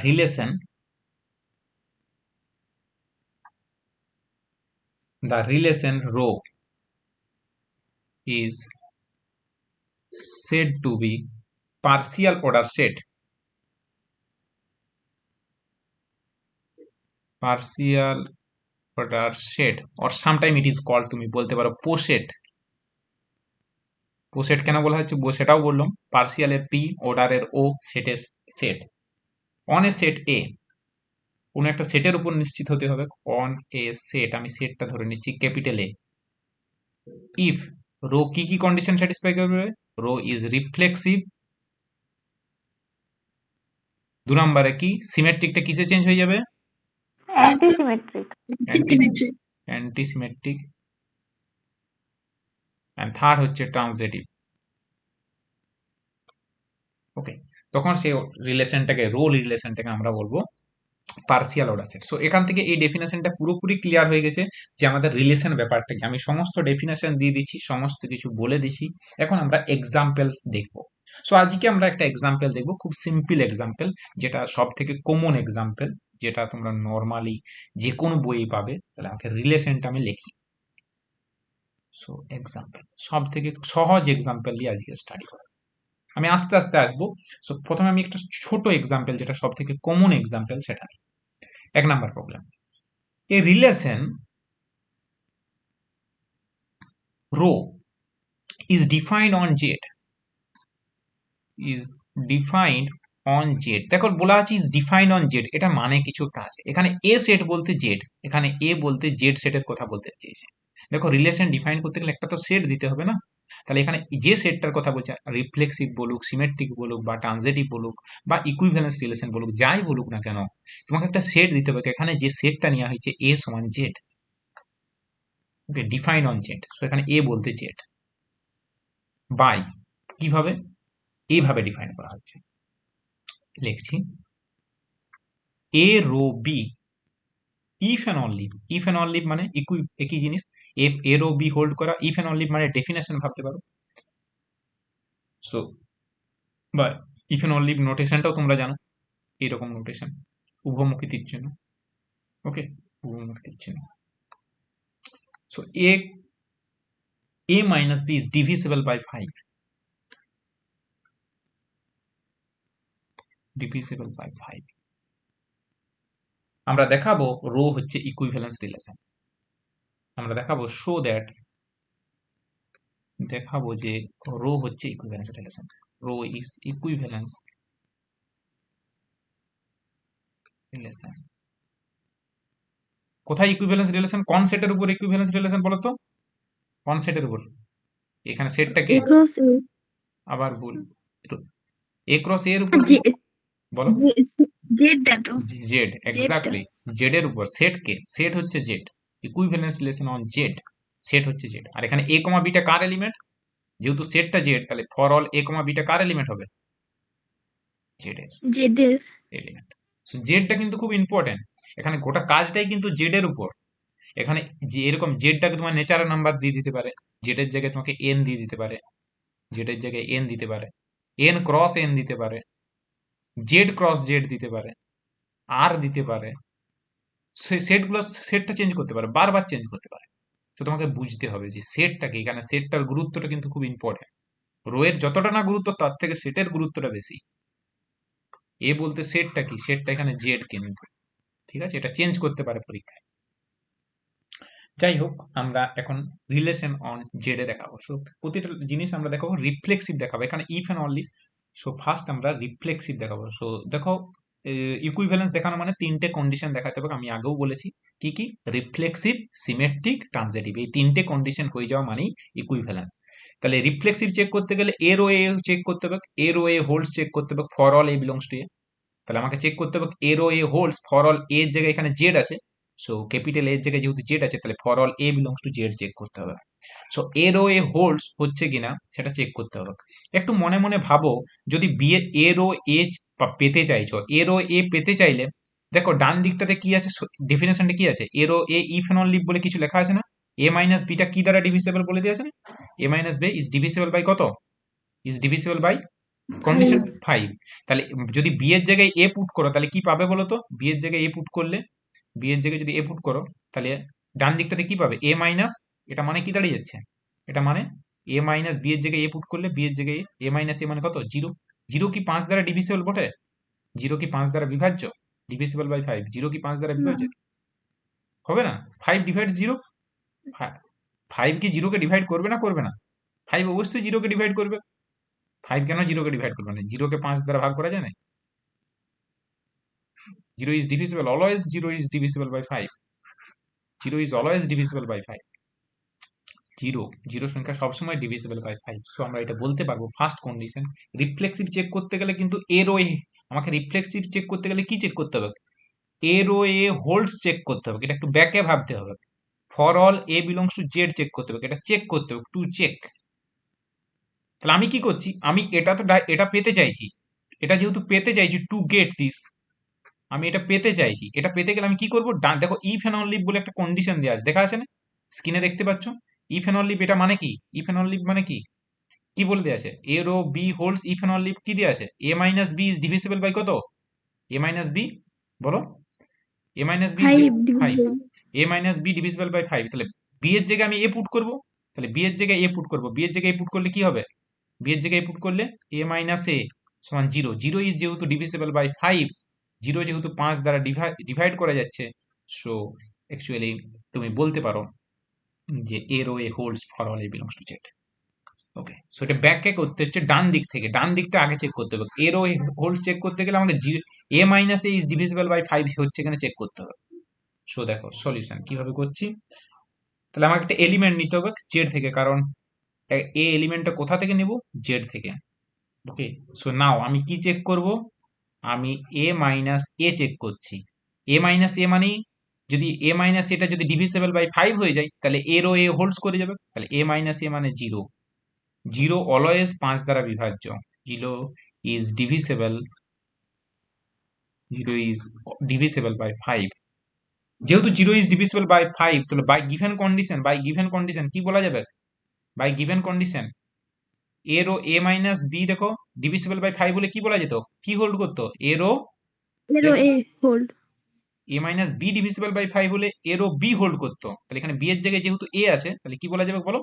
relation rho is said to be partial order set, partial order set or sometime it is called, তুমি বলতে পারো পোসেট, ও সেট কেন বলা হচ্ছে সেটাও বললাম, পার্সিয়ালের পি, অর্ডারের ও, সেটের সেট। অন এ সেট এ, কোনো একটা সেটের উপর নিশ্চিত হতে হবে। অন এ সেট, আমি সেটটা ধরে নিচ্ছি ক্যাপিটাল এ। ইফ রো কি কি কন্ডিশন স্যাটিসফাই করবে? Rho is reflexive. 2 নম্বরে কি, সিমেট্রিকটা কিসে চেঞ্জ হয়ে যাবে? Antisymmetric. Anti-symmetry. Antisymmetric. And third হচ্ছে ট্রান্সিটিভ। ওকে, তখন সেই রিলেশনটাকে, রো রিলেশনটাকে আমরা বলবো পার্সিয়াল অর্ডার সেট। সো এখান থেকে এই ডেফিনেশনটা পুরোপুরি ক্লিয়ার হয়ে গেছে যে আমাদের রিলেশন ব্যাপারটা কি। আমি সমস্ত ডেফিনেশন দিয়ে দিচ্ছি, সমস্ত কিছু বলে দিচ্ছি। এখন আমরা এক্সাম্পল দেখবো। সো আজকে আমরা একটা এক্সাম্পল দেখবো, খুব সিম্পল এক্সাম্পল, যেটা সব থেকে কমন এক্সাম্পল, যেটা তোমরা নর্মালি যে কোনো বইয়ে পাবে। তাহলে আমাকে রিলেশনটা আমি লিখি। সো এক্সাম্পল, সব থেকে সহজ এক্সাম্পল দিয়ে আজকে স্টাডি করবো। আমি আস্তে আস্তে আসবো। সো প্রথমে আমি একটা ছোট এক্সাম্পল, যেটা সব থেকে কমন এক্সাম্পল, সেটা নিই। 1 number problem, a relation rho is defined on Z, is defined on Z। দেখো বলা আছে is defined on Z, এটা মানে কিছু একটা আছে। এখানে A সেট বলতে Z, এখানে A বলতে Z সেটের কথা বলতে চেয়েছে। দেখো রিলেশন ডিফাইন করতে গেলে একটা তো সেট দিতে হবে না? তাহলে এখানে যে সেটটার কথা বলছে, রিফ্লেক্সিভ বলুক, সিমেট্রিক বলুক, বা ট্রানজিটিভ বলুক, বা ইকুইভ্যালেন্স রিলেশন বলুক, যাই বলুক না কেন, তোমাকে একটা সেট দিতে হবে। এখানে যে সেটটা নেওয়া হয়েছে A সমান Z। Okay, define on Z. So এখানে এ বলতে জেড, বাই কিভাবে, এইভাবে ডিফাইন করা হচ্ছে। লিখছি a rho b if and only. If and only মানে একই জিনিস। এ রো বি হোল্ড করা। ইফ এন্ড অনলি মানে ডেফিনেশন ভাবতে পারো। সো বা ইফ এন্ড অনলি নোটেশনটাও তোমরা জানো, এইরকম নোটেশন, উভমুখী তীর চিহ্ন। ওকে, উভমুখী তীর চিহ্ন। So a minus b is divisible by 5, divisible by 5। আমরা দেখাবো রো হচ্ছে ইকুইভ্যালেন্স রিলেশন। আমরা দেখাবো শো দ্যাট, দেখাবো যে রো হচ্ছে equivalence relation. Rho is equivalence relation. কোথায় ইকুইভ্যালেন্স রিলেশন? কোন সেটের উপর ইকুইভ্যালেন্স রিলেশন বলো তো? কোন সেটের উপর? এখানে সেটটা কে? A cross A. আবার ভুল, এ ক্রস এর উপর কি? যে বলো। জেডটা তো জেড, জেডটা এক্স্যাক্টলি। জেড এর উপর। সেট কে? সেট হচ্ছে Z. Equivalence relation on Z, set হচ্ছে জেড। আর এখানে এ কমা বিটা কার এলিমেন্ট? যেহেতু সেটটা জেড, তাহলে ফর অল এ কমা বিটা কার এলিমেন্ট হবে? জেড এর জেডের। এলিমেন্ট। সো জেডটা কিন্তু খুব ইম্পর্টেন্ট। এখানে গোটা কাজটাই কিন্তু জেড এর উপর। এখানে যে এরকম জেডটাকে তোমার নেচারাল নাম্বার দিয়ে দিতে পারে, জেডের জায়গায় তোমাকে এন দিয়ে দিতে পারে, জেডের জায়গায় এন দিতে পারে, এন ক্রস এন দিতে পারে, জেড ক্রস জেড দিতে পারে, আর দিতে পারে। সেটগুলো, সেটটা চেঞ্জ করতে পারে, বারবার চেঞ্জ করতে পারে। তো তোমাকে বুঝতে হবে যে সেটটা কি। এখানে সেটটার গুরুত্বটা কিন্তু খুব ইম্পর্টেন্ট। রো এর যতটা না গুরুত্ব, তার থেকে সেটের গুরুত্বটা বেশি। এ বলতে সেটটা কি? সেটটা এখানে জেড কিন্তু, ঠিক আছে? এটা চেঞ্জ করতে পারে পরীক্ষায়। যাই হোক, আমরা এখন রিলেশন অন জেড এ দেখাবো। সো প্রতিটা জিনিস আমরা দেখাবো রিফ্লেক্সিভ দেখাবো। এখানে if and only. So first আমরা রিফ্লেক্সিভ দেখাবো। সো দেখো, ইকুইভ্যালেন্স দেখানো মানে 3টে কন্ডিশন দেখাতে হবে। আমি আগেও বলেছি কি কি, রিফ্লেক্সিভ, সিমেট্রিক, ট্রানজিটিভ, এই 3টে কন্ডিশন হয়ে যাওয়া মানেই ইকুইভ্যালেন্স। তাহলে রিফ্লেক্সিভ চেক করতে গেলে এ রো এ চেক করতে হবে, a rho A holds check করতে হবে for all A belongs to A. তাহলে আমাকে চেক করতে হবে a rho A holds for all a এর জায়গায় এখানে জেড আছে। সো ক্যাপিটাল এর জায়গায় যেহেতু জেড আছে, তাহলে for all A belongs to Z check করতে হবে। সো এ রো এ হোল্ডস হচ্ছে কিনা সেটা চেক করতে হবে। একটু মনে মনে ভাবো, যদি বি এ রো এ পেতে চাইছো, এ রো এ পেতে চাইলে দেখো ডান দিকটাতে কি আছে, ডেফিনেশনটা কি আছে? A rho a if and only বলে কিছু লেখা আছে না? এ মাইনাস বিটা কি দ্বারা ডিভিসিবল বলে দিয়েছে না? A minus B is divisible by কত? Is divisible by condition 5। তাহলে যদি বি এর জায়গায় এ পুট করো, তাহলে কি পাবে বলো তো? বি এর জায়গায় এ পুট করলে, বি এর জায়গায় যদি এ পুট করো, তাহলে ডান দিকটাতে কি পাবে? এ মাইনাস। এটা মানে কি দাঁড়িয়ে যাচ্ছে? এটা মানে এ মাইনাস বি এর জায়গায় এ পুট করলে, বি এর জায়গায় এ মাইনাস এ মানে কত? 0। 0 কি 5 দ্বারা ডিভিসিবল বটে? 0 কি 5 দ্বারা বিভাজ্য? ডিভিসিবল বাই 5। 0 কি 5 দ্বারা বিভাজ্য? হবে না। 5 ডিভাইড 0। 5 কি 0 কে ডিভাইড করবে না? করবে না। 5 অবশ্যই 0 কে ডিভাইড করবে। 5 কেন 0 কে ডিভাইড করবে না? 0 কে 5 দ্বারা ভাগ করা যায় না? 0 is divisible, always 0 is divisible by 5. 0 is always divisible by 5. 0 সংখ্যা সবসময় ডিভিজিবল বাই 5। সো আমরা এটা বলতে পারবো ফার্স্ট কন্ডিশন। রিফ্লেক্সিভ চেক করতে গেলে কিন্তু এর ও আমাকে রিফ্লেক্সিভ চেক করতে গেলে কি চেক করতে হবে? এর ও হোল্ডস চেক করতে হবে, এটা একটু ব্যাকে ভাবতে হবে। For all A belongs to Z check করতে হবে, এটা চেক করতে হবে, টু চেক। তাহলে আমি কি করছি, আমি এটা তো এটা পেতে চাইছি, এটা যেহেতু পেতে চাইছি, টু গেট দিস, আমি এটা পেতে চাইছি। এটা পেতে গেলে আমি কি করবো? দেখো ইফ এন্ড অনলি বলে একটা কন্ডিশন দেওয়া আছে, দেখা আছে না স্ক্রিনে দেখতে পাচ্ছ? ইফ এন্ড অনলি এটা মানে কি? ইফ এন্ড অনলি মানে কি কি বলে দেওয়া আছে? A rho B holds if and only কি দেওয়া আছে? A minus B is divisible by কত? এ মাইনাস বি, বলো। A minus B is 5 5। divisible. A minus B divisible by 5। তাহলে বি এর জায়গায় আমি এ পুট করব, তাহলে বি এর জায়গায় এ পুট করব। বি এর জায়গায় এ পুট করলে কি হবে? বি এর জায়গায় এ পুট করলে এ মাইনাস এ সমান 0। 0 ইজ যেহেতু ডিভিজিবল বাই 5, 0 যেহেতু 5 দ্বারা ডিভাইড করা যাচ্ছে, সো অ্যাকচুয়ালি তুমি বলতে পারো যে এ rho A holds for all A belongs to Z. Okay, so এটা ব্যাককে করতে হচ্ছে ডান দিক থেকে, ডান দিকটা আগে চেক করতে হবে। এর ও হোল্ডস চেক করতে গেলে আমাকে a minus a is divisible by 5 হচ্ছে এখানে চেক করতে হবে। সো দেখো সলিউশন কিভাবে করছি। তাহলে আমাকে একটা এলিমেন্ট নিতে হবে জেড থেকে, কারণ এ এলিমেন্টটা কোথা থেকে নেব? জেড থেকে। ওকে, সো নাও আমি কি চেক করব? আমি এ মাইনাস এ চেক করছি। এ মাইনাস এ মানে যদি এ মাইনাস এটা যদি ডিভিজিবল বাই 5 হয়ে যায়, তাহলে এর ও এ হোল্ডস করে যাবে। তাহলে এ মাইনাস এ মানে 0। 0 অলওয়েজ 5 দ্বারা বিভাজ্য। 0 is divisible, 0 is divisible by 5। যেহেতু 0 ইজ ডিভিজিবল বাই 5, তাহলে বাই গিভেন কন্ডিশন কি বলা যাবে? বাই গিভেন কন্ডিশন এর ও এ মাইনাস বি দেখো ডিভিজিবল বাই 5 বলে কি বলা যেত? কি হোল্ড করতো? এর ও Zero A hold. A minus B divisible by 5 হলে এর ও বি হোল্ড করতো। তাহলে এখানে বি এর জায়গায় যেহেতু এ আছে, তাহলে কি বলা যাবে বলো?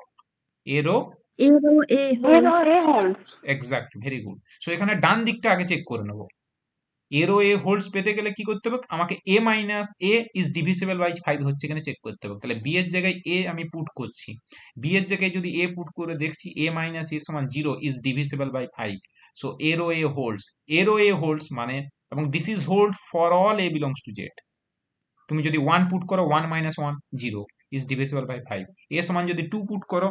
এর ও Zero A এর hold. A holds. Exact, very good. So এখানে ডান দিকটা আগে চেক করে নেবো। এর ও এ হোল্ডস পেতে গেলে কি করতে হবে? আমাকে a minus a is divisible by 5 হচ্ছে এখানে চেক করতে হবে। তাহলে বি এর জায়গায় এ আমি পুট করছি। বি এর জায়গায় যদি এ পুট করে দেখছি এ মাইনাস এ সমান 0 ইজ ডিভিজিবল বাই 5। সো এর ও এ হোল্ডস, এর ও এ হোল্ডস মানে, এবং this is hold for all A belongs to Z. তুমি যদি 1 পুট করো 1 মাইনাস 1 0 ইজ ডিভিজিবল বাই 5। এ সমান যদি 2 পুট করো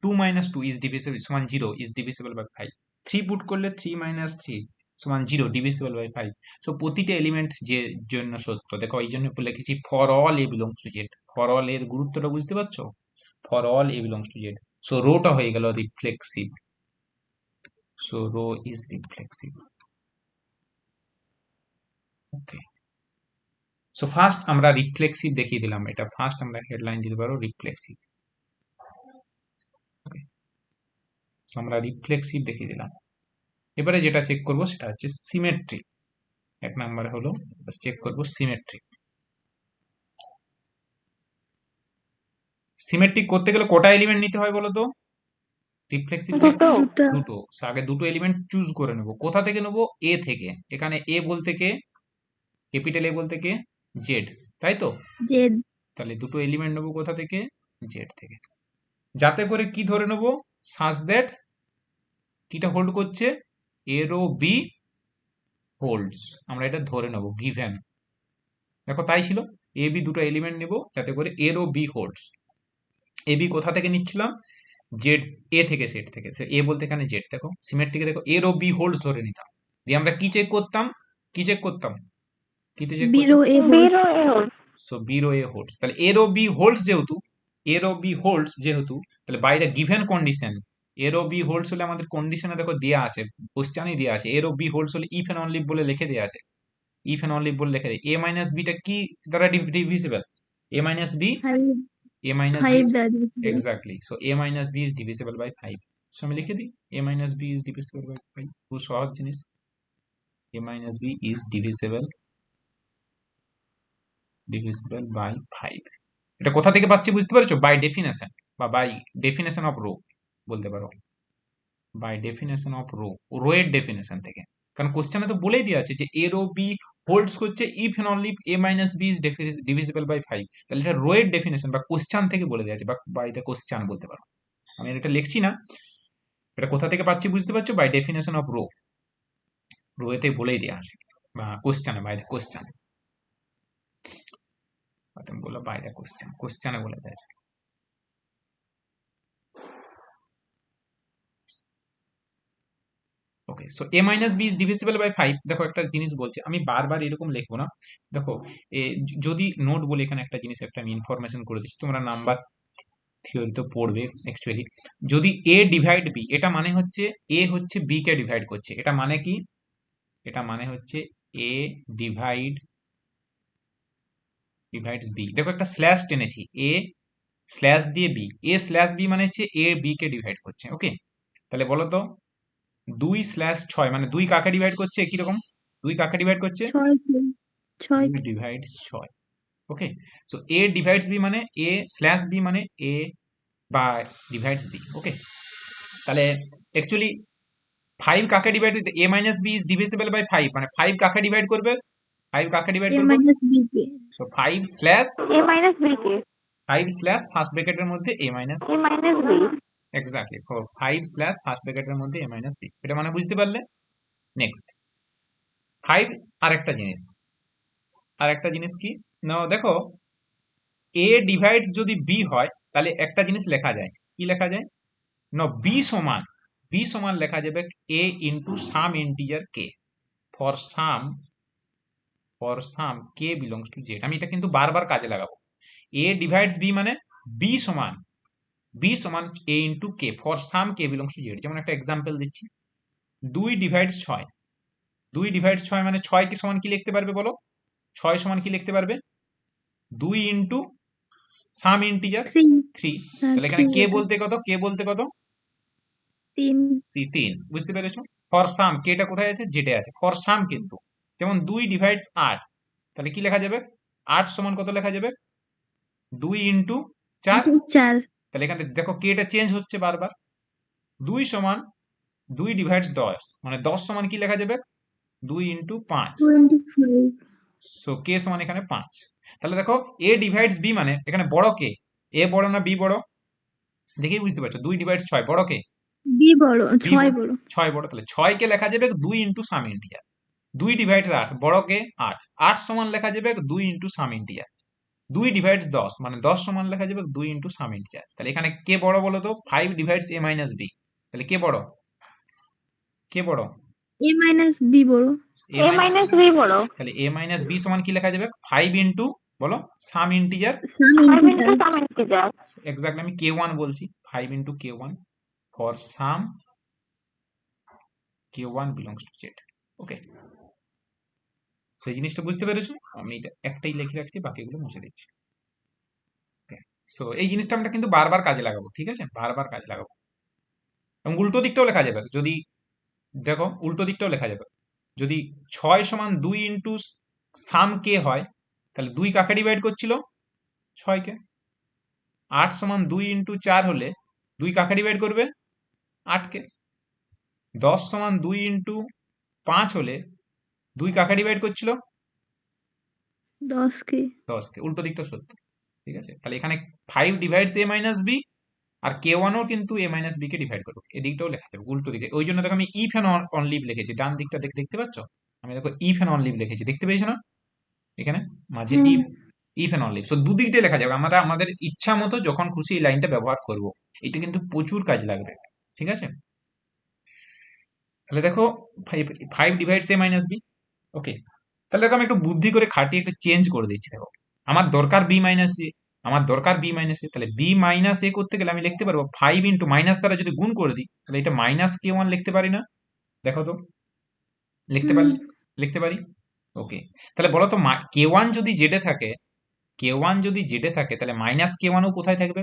2 মাইনাস 2 ইজ ডিভিজিবল সমান 0 ইজ ডিভিজিবল বাই 5। 3 পুট করলে 3 মাইনাস 3 সমান 0 ডিভিজিবল বাই 5। সো প্রতিটা এলিমেন্ট যে জন্য সত্য। দেখো এই জন্য লিখেছি for all A belongs to Z. For all এর গুরুত্বটা বুঝতে পারছো? For all A belongs to Z. So রোটা হয়ে গেল reflexive. So rho is reflexive. Okay, so first আমরা রিফ্লেক্সিভ দেখিয়ে দিলাম। এটা ফার্স্ট আমরা হেডলাইন দিতে পারো রিফ্লেক্সিভ। ওকে, আমরা রিফ্লেক্সিভ দেখিয়ে দিলাম। এবারে যেটা চেক করব সেটা হচ্ছে সিমেট্রিক। এক নাম্বার হলো চেক করব সিমেট্রিক। সিমেট্রিক করতে গেলে কটা এলিমেন্ট নিতে হয় বলো তো? রিফ্লেক্সিভ চেক দুটো। দুটো. দুটো। So, আগে দুটো এলিমেন্ট চুজ করে নেব। কোথা থেকে নেব? এ থেকে। এখানে এ বলতে কে? ক্যাপিটাল এ বলতে কে? জেড, তাই তো? Z. তাহলে দুটো এলিমেন্ট নেব কোথা থেকে? জেড থেকে। যাতে করে কি ধরে নেব? সাজ দ্যাট কিটা হোল্ড করছে? এ রো বি হোল্ডস। আমরা এটা ধরে নেব গিভেন। দেখো তাই ছিল। এ বি দুটো এলিমেন্ট নেব যাতে করে এ rho B holds. A B কোথা থেকে নিচ্ছিলাম? জেড, এ থেকে সেট থেকে। এ বলতে এখানে জেড। দেখো সিমেট্রিকে দেখো এর ও বি হোল্ডস ধরে নিতাম, দিয়ে আমরা কি চেক করতাম? কি চেক করতাম? কিতে চেক করতাম? Zero A holds. বির ও এ হোল্ডস। সো বি রো এ হোল্ডস। তাহলে এর ও বি হোল্ডস যেহেতু, এর ও বি হোল্ডস যেহেতু, তাহলে বাই দ্য গিভেন কন্ডিশন, এর ও বি হোল্ডস হলে আমাদের কন্ডিশনে দেখো দেয়া আছে, কোশ্চেনই দেয়া আছে এর ও বি হোল্ডস হলে ইফ এন্ড অনলি বলে লিখে দেয়া আছে। ইফ এন্ড অনলি বলে লিখে দেয় এ মাইনাস বিটা কি দ্বারা divisible? A minus B, 5. a minus b 5 is that divisible. exactly, so a minus b is divisible by 5. So আমি লিখে দিই a minus b is divisible by 5। খুব সহজ জিনিস। a minus b is divisible by 5। এটা কোথা থেকে পাচ্ছি বুঝতে পারছো? বাই ডেফিনেশন বা বাই ডেফিনেশন অফ রো বলতে পারো। By definition of rho, rho এর ডেফিনেশন থেকে। কারণ কোশ্চেনে তো বলেই দেওয়া আছে যে এ রো বি হোল্ডস করছে if and only A minus B is divisible by 5। তাহলে এটা রো এর ডেফিনেশন বা কোশ্চেন থেকে বলে দেওয়া আছে, বা বাই দ্য কোশ্চেন বলতে পারো। আমি এটা লিখছি না, এটা কোথা থেকে পাচ্ছি বুঝতে পারছো? বাই ডেফিনেশন অফ রো, রোয়েতে বলেই দেওয়া আছে, বা কোশ্চেনে, বাই দ্য কোশ্চেন, তুমি বললো বাই দ্য কোশ্চেন, কোশ্চেনে বলে দেওয়া আছে। Okay, so a minus B is divisible by 5। দেখো একটা জিনিস বলছি, আমি বারবার এরকম লিখবো না। দেখো যদি নোট বলে এখানে একটা জিনিস, একটা আমি ইনফরমেশন করে দিচ্ছি, তোমরা নাম্বার থিওরি তো পড়বে অ্যাকচুয়ালি। যদি a ডিভাইড বি, এটা মানে হচ্ছে a হচ্ছে b কে ডিভাইড করছে, এটা মানে কি? এটা মানে হচ্ছে a ডিভাইডস b। দেখো একটা স্ল্যাশ টেনেছি, a স্ল্যাশ দিয়ে b, a স্ল্যাশ b মানে হচ্ছে a b কে ডিভাইড করছে। ওকে, তাহলে বলো তো 2/6 মানে 2 কাকে ডিভাইড করছে? একই রকম, 2 কাকে ডিভাইড করছে? 6কে 2 6কে divides 6। Okay, so a divides b মানে a স্ল্যাশ b মানে a বা ডিভাইডস b। ওকে, তাহলে অ্যাকচুয়ালি 5 কাকে divide, a minus b is divisible by 5 মানে 5 কাকে ডিভাইড করবে? 5 কাকে ডিভাইড a করবে? মাইনাস b কে so 5 slash A minus B কে 5 স্ল্যাশ ফার্স্ট ব্র্যাকেটের মধ্যে a minus, A minus B exactly 5 slash first ব্র্যাকেটের মধ্যে a মাইনাস b, এটা মানে বুঝতে পারলে? নেক্সট 5 আরেকটা জিনিস, আরেকটা জিনিস কি না, দেখো a ডিভাইডস যদি b হয় তাহলে একটা জিনিস লেখা যায়, কি লেখা যায় না, b সমান লেখা যাবে a into some integer k, for some k belongs to z। আমি এটা কিন্তু বারবার কাজে লাগাবো। a ডিভাইডস b মানে b সমান a into k for some k belongs to z। যেমন একটা এক্সাম্পল দিচ্ছি, 2 ডিভাইডস 6, 2 ডিভাইডস 6 মানে 6 কে সমান কি লিখতে পারবে বলো? 6 সমান কি লিখতে পারবে? 2 ইন্টু সাম ইন্টিজার 3 3। হ্যাঁ তাহলে এখানে 3 কে এটা বলতে কত, কে বলতে কত? 3 3। বুঝতে পেরেছো? ফর সাম কেটা কোথায় আছে? জেডে আছে, ফর সাম কিন্তু। যেমন 2 ডিভাইডস 8, তাহলে কি লেখা যাবে? 8 সমান কত লেখা যাবে? 2 ইন্টু 4। 4 তাহলে এখানে দেখো কেটা চেঞ্জ হচ্ছে বারবার। 2 সমান 2 ডিভাইডস 10 মানে 10 সমান কি লেখা যাবে? 2 ইন্টু 5। 25 সো কে সমান এখানে 5। তাহলে দেখো এ ডিভাইডস বি মানে এখানে বড় কে? এ বড় না বি বড়? দেখেই বুঝতে পারছো, 2 ডিভাইডস 6 বড় কে? b বড়, বি 6 বড়, বড়। 6 বড়। তাহলে 6 কে লেখা যাবে 2 ইন্টু সাম ইন্টিজার। 2 ডিভাইডস 8 বড় কে? 8। 8 সমান লেখা যাবে 2 ইন্টু সাম ইন্টিজার। 2 ডিভাইডস 10 মানে 10 সমান লেখা যাবে 2 ইন্টু সাম ইন্টিজার। তাহলে এখানে কে বড় বলো তো? 5 ডিভাইডস a মাইনাস b। তাহলে কে বড়? কে বড়? a মাইনাস b বড়। a A minus, minus B বড় তাহলে a মাইনাস b সমান কি লেখা যাবে? 5 ইন্টু বলো সাম ইন্টিজার, সাম 5 integer into some integer exactly আমি k1 বলছি, 5 into k1 for some k1 belongs two z। ওকে, সেই জিনিসটা বুঝতে পেরেছো? আমি এটা একটাই লিখে রাখছি, বাকিগুলো মুছে দিচ্ছি। ওকে, সো এই জিনিসটা আমরা কিন্তু বারবার কাজে লাগাবো, ঠিক আছে? বারবার কাজে লাগাবো। এবং উল্টো দিকটাও লেখা যাবে, যদি দেখো উল্টো দিকটাও লেখা যাবে। যদি 6 সমান 2 ইন্টু সাম কে হয়, তাহলে 2 কাকে ডিভাইড করছিল? 6 কে। 8 সমান 2 ইন্টু 4 হলে 2 কাকে ডিভাইড করবে? 8 কে। 10 সমান 2 ইন্টু 5 হলে 2 কাকে ডিভাইড করছিল? 10 কে 10 কে। উল্টো দিকটা সত্য, ঠিক আছে? তাহলে এখানে 5 ডিভাইডস a মাইনাস b, আর k1 ও কিন্তু a মাইনাস b কে ডিভাইড করবে। এদিকটাও লেখা যাবে উল্টো দিকে। ওই জন্য দেখো আমি ইফ এন্ড অন লিভ লিখেছি, ডান দিকটা দেখতে পাচ্ছ? আমি দেখো ইফ এন্ড অন লিভ লিখেছি, দেখতে পেয়েছো না? এখানে মাঝে হ্যাঁ if and only if. So দুদিকটাই লেখা যাবে, আমরা আমাদের ইচ্ছা মতো যখন খুশি এই লাইনটা ব্যবহার করব। এটা কিন্তু প্রচুর কাজ লাগবে, ঠিক আছে? তাহলে দেখো 5 divides a minus b। Okay, তাহলে দেখো আমি একটু বুদ্ধি করে খাটিয়ে একটু চেঞ্জ করে দিচ্ছি। দেখো আমার দরকার b মাইনাস এ, আমার দরকার b মাইনাস এ, তাহলে b মাইনাস এ করতে গেলে আমি লিখতে পারবো 5 ইন্টু মাইনাস দ্বারা যদি গুণ করে দিই, তাহলে এটা মাইনাস k1 লিখতে পারি না? দেখো তো, লিখতে হুম পারি? লিখতে পারি। ওকে, তাহলে বলো তো k1 যদি জেডে থাকে, k1 যদি জেডে থাকে তাহলে মাইনাস k1 ও কোথায় থাকবে?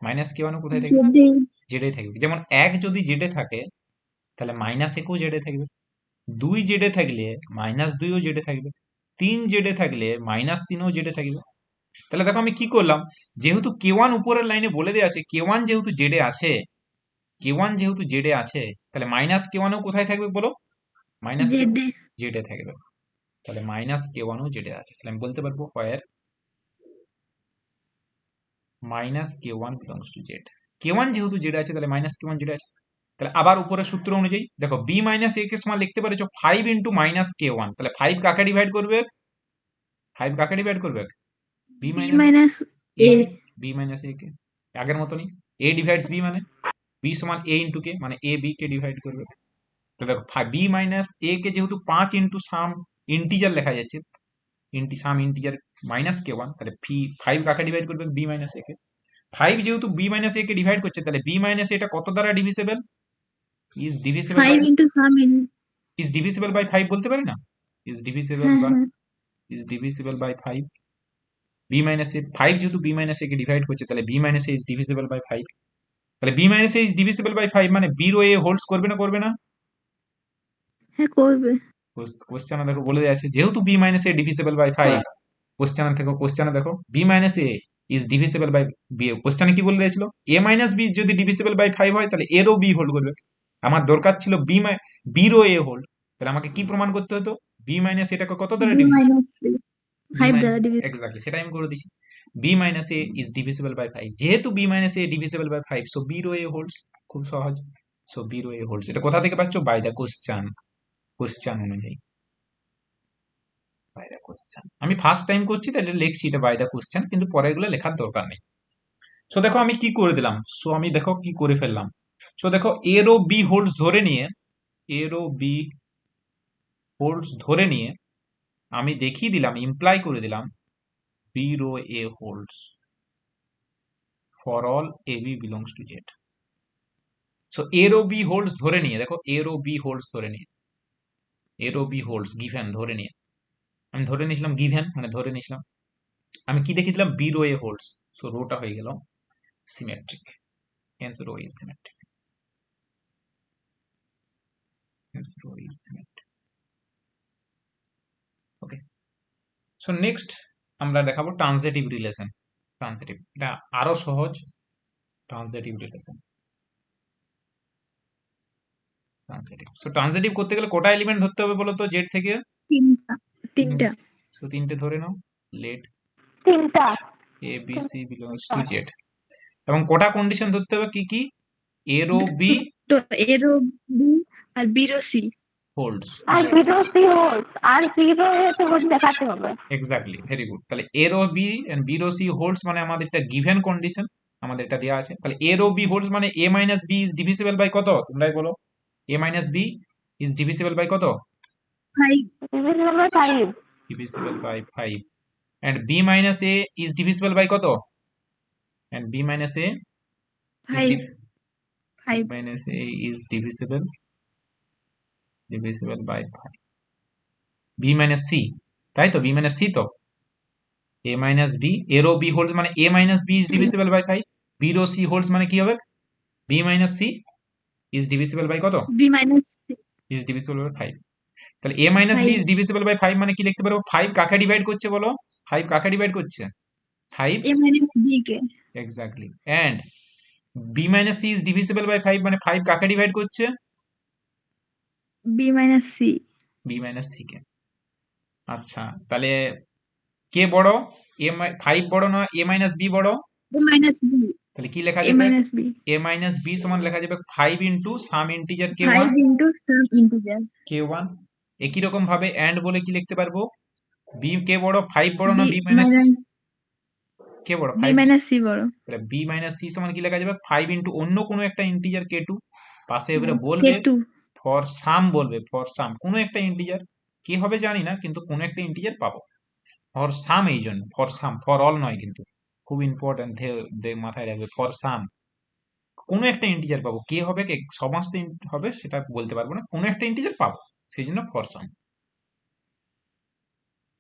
মাইনাস k1 ও কোথায় থাকবে? জেডে জেডে থাকবে। যেমন 1 যদি জেডে থাকে তাহলে মাইনাস 1 ও জেডে থাকবে। 2 জেডে থাকলে মাইনাস 2 ও জেডে থাকবে। 3 জেডে থাকলে মাইনাস 3 ও জেডে থাকবে। তাহলে দেখো আমি কি করলাম, যেহেতু k1 উপরের লাইনে বলে দেওয়া আছে, k1 যেহেতু জেডে আছে, k1 যেহেতু জেডে আছে, তাহলে মাইনাস k1 ও কোথায় থাকবে বলো? মাইনাস k1 জেডে জেডে থাকবে। তাহলে মাইনাস k1 ও জেডে আছে, তাহলে আমি বলতে পারবো where minus k1 belongs to Z. K1 যেহেতু জেড আছে তাহলে মাইনাস K1 জেড আছে। তাহলে আবার উপরের সূত্র অনুযায়ী দেখো বি মাইনাস এ কে সমান লিখতে পারছো 5 ইন্টু মাইনাস K1, তাহলে 5 কাকে ডিভাইড করবে? 5 কাকে ডিভাইড করবে? B B minus minus A A K, B minus a কে, আগের মতনই এ ডিভাইডস বি, মানে বি সমান এ ইন্টু কে, মানে এ বি কে ডিভাইড করবে। তো দেখো বি মাইনাস এ কে যেহেতু 5 ইন্টু সাম ইন্টিজার লেখা যাচ্ছে, সাম ইন্টিজার মাইনাস K1, তাহলে 5 কাকে ডিভাইড করবে? বি মাইনাস এ কে। 5 যেহেতু বি মাইনাস এ কে ডিভাইড করছে, তাহলে বি মাইনাস এটা কত দ্বারা divisible? Is divisible by, 5 into some in. Is divisible by 5 বলতে পারি না? ইজ ডিভিসিবল হ্যাঁ বাই, হ্যাঁ is divisible by 5। B minus a 5 যেহেতু বি মাইনাস এ কে ডিভাইড করছে, তাহলে b minus a is divisible by 5। তাহলে b minus a is divisible by 5 মানে বি রো এ হোল্ডস করবে না করবে না? হ্যাঁ করবে। কোশ্চেনে দেখো বলে দেওয়া আছে যেহেতু b minus a divisible by 5, কোশ্চেনে দেখো b minus a is divisible by b, কোশ্চেনে কি বলে দিয়েছিল? এ মাইনাস বি যদি ডিভিসিবল বাই 5 হয় তাহলে এরও বি হোল্ড করবে। আমার দরকার ছিল বি রো এ হোল্ড, তাহলে আমাকে কি প্রমাণ করতে হতো? বি মাইনাস এটাকে কত দ্বারা b divisible? Minus c b 5 minus, দ্বারা ডিভাইড। এক্স্যাক্টলি সেটা আমি করে দিচ্ছি। B minus a is divisible by 5, যেহেতু b minus a divisible by 5, so b rho A holds. খুব সহজ, সো বি রো এ হোল্ডস। এটা কোথা থেকে পাচ্ছ? বাই দ্য কোশ্চেন, কোশ্চেন অনুযায়ী বাই দ্য কোশ্চেন। আমি ফার্স্ট টাইম করছি তাহলে লিখছি এটা বাই দ্য কোশ্চেন, কিন্তু পরে এগুলো লেখার দরকার নেই। সো দেখো আমি কি করে দিলাম, সো আমি দেখো কি করে ফেললাম। সো দেখো এর ও বি হোল্ডস ধরে নিয়ে, এর ও বি হোল্ডস ধরে নিয়ে আমি দেখিয়ে দিলাম, ইমপ্লাই করে দিলাম B rho A holds for all A B belongs to Z. So এর ও বি হোল্ডস ধরে নিয়ে, দেখো এর ও বি হোল্ডস ধরে নিয়ে, এর ও বি হোল্ডস গিভেন ধরে নিয়ে, আমি ধরে নিয়েছিলাম গিভেন মানে ধরে নিয়েছিলাম, আমি কি দেখিয়ে দিলাম? বি রো এ হোল্ডস। সো রোটা হয়ে গেল symmetric, hence rho is symmetric, hence rho is symmetric. Okay, so next আমরা দেখাবো ট্রানজিটিভ রিলেশন। ট্রানজিটিভ, এটা আরো সহজ। Transitive relation, transitive. So transitive করতে গেলে কটা এলিমেন্ট ধরতে হবে বলো তো জেড থেকে? তিনটা। সো তিনটে ধরে নাও, লেট তিনটা। A b c belongs to Z. এবং কটা কন্ডিশন ধরতে হবে? কি কি? এর ও বি তো এরো বি আর বিরো সি। হোল্ডস, আর জিরো সি হোল্ড, আর জিরো এতে হোল্ড দেখাতে হবে। Exactly, very good. তাহলে a O b and B rho C holds মানে আমাদের এটা গিভেন কন্ডিশন, আমাদের এটা দেওয়া আছে। তাহলে এর ও বি হোল্ডস মানে এ minus B is divisible by কত? তোমরাই বলো, a minus B is divisible by কত? 5 divisible by 5। Divisible by 5. And b minus a is divisible by কত? And b minus a is 5 b 5 minus a is divisible by 5. b minus c, তাই তো? b minus c তো a minus b, এর ও b holds মানে a minus b is divisible by 5, b rho c holds মানে কি হবে? b minus c is divisible by কত? B minus is divisible by 5। তাহলে a minus b is divisible by 5 মানে কি লিখতে পারবো? 5 কাকে ডিভাইড করছে বলো? 5 কাকে ডিভাইড করছে? 5, এ মাইনাস বি কে। Exactly. And b minus c is divisible by 5 মানে 5 কাকে ডিভাইড করছে? B minus C. b minus c কে। আচ্ছা, তাহলে কে বড়? 5 বড় না a minus b বড়? A minus B. তাহলে কি লেখা এ যাবে? Minus B. a minus b সমান লেখা যাবে 5 into some integer 5 k1, into some integer k1। একই রকম ভাবে এন্ড বলে কি লিখতে পারবো? b কে বড়? 5 বড় না b b minus c? Minus কে বড়? বি 5। মাইনাস সি বড়। তাহলে b minus c সমান কি লেখা যাবে? 5 ইন্টু অন্য কোনো একটা ইন্টিজার k2, পাশে এবারে বলবে K2 ফর সাম, বলবে ফর সাম কোনো একটা ইন্টিজার, কি হবে জানি না, কিন্তু কোনো একটা ইন্টিজার পাবো ফর সাম, এই জন্য ফর সাম, ফর অল নয় কিন্তু, খুব ইম্পর্টেন্ট, মাথায় রাখবে ফর সাম। কোনো একটা ইন্টিজার পাবো, কে হবে কে সমস্ত হবে সেটা বলতে পারবো না, কোনো একটা ইন্টিজার পাবো, সেই জন্য ফর সাম।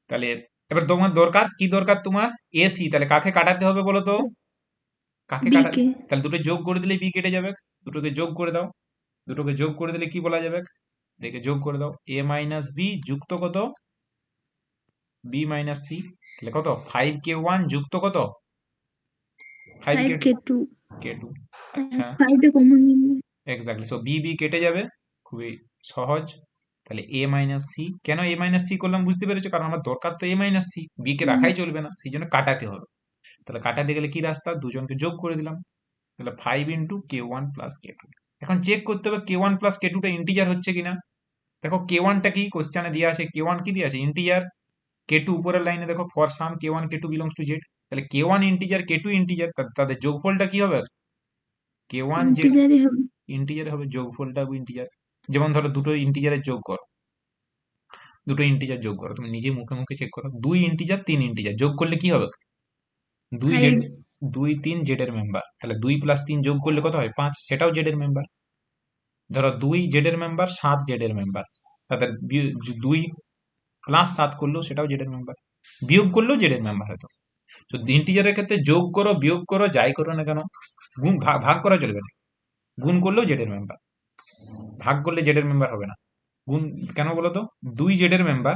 তাহলে এবার তোমার দরকার কি? দরকার তোমার এসি, তাহলে কাকে কাটাতে হবে বলো তো? কাকে বি কাটা? কে। তাহলে দুটো যোগ করে দিলে বি কেটে যাবে, দুটোকে যোগ করে দাও, দুটোকে যোগ করে দিলে কি বলা যাবে? দেখে যোগ করে দাও, এ মাইনাস বি যুক্ত কত? বি মাইনাস সি, তাহলে কত? 5k1 যুক্ত কত? 5k2, 5K2 k2। আচ্ছা, 5 টা কমন নিন। এক্স্যাক্টলি। সো বি বি কেটে যাবে, খুবই সহজ। তাহলে এ মাইনাস সি, কেন এ মাইনাস সি করলাম বুঝতে পেরেছো? কারণ আমার দরকার তো এ মাইনাস সি, বি কে রাখাই চলবে না, সেই জন্য কাটাতে হবে। তাহলে কাটাতে গেলে কি রাস্তা? দুজনকে যোগ করে দিলাম, তাহলে 5 × K1 + K2। এখন চেক করতে হবে K1 + K2 টা ইন্টিজার হচ্ছে কিনা। দেখো K1 টা কি কোশ্চেনে দেওয়া আছে, K1 কি দেওয়া আছে ইন্টিজার, K2 উপরের লাইনে দেখো for some K1 K2 belongs to Z, তাহলে K1 ইন্টিজার K2 ইন্টিজার, তাদের যোগফলটা কি হবে, K1 জেড ইন্টিজারই হবে। ইন্টিজার হবে, যোগফলটা ইন্টিজার। যেমন ধরো দুটো ইন্টিজারের যোগ করো, দুটো ইন্টিজার যোগ করো, তুমি নিজে মুখে মুখে চেক করো, 2 ইন্টিজার 3 ইন্টিজার যোগ করলে কি হবে, 2 জেড, 5। 2 3 জেড এর মেম্বার, তাহলে 2 + 3 যোগ করলে কত হয় 5, সেটাও জেড এর মেম্বার। ধরো 2 জেড এর মেম্বার 7 জেড এর মেম্বার, তাদের 2 + 7 করলেও সেটাও জেড এর মেম্বার, বিয়োগ করলেও জেড এর মেম্বার হতো। তো ইন্টিজারের ক্ষেত্রে যোগ করো বিয়োগ করো যাই করো না কেন, গুণ ভাগ করা চলবে না, গুণ করলেও জেড এর মেম্বার, ভাগ করলে জেড এর মেম্বার হবে না। গুণ কেন বলো তো, 2 জেড এর মেম্বার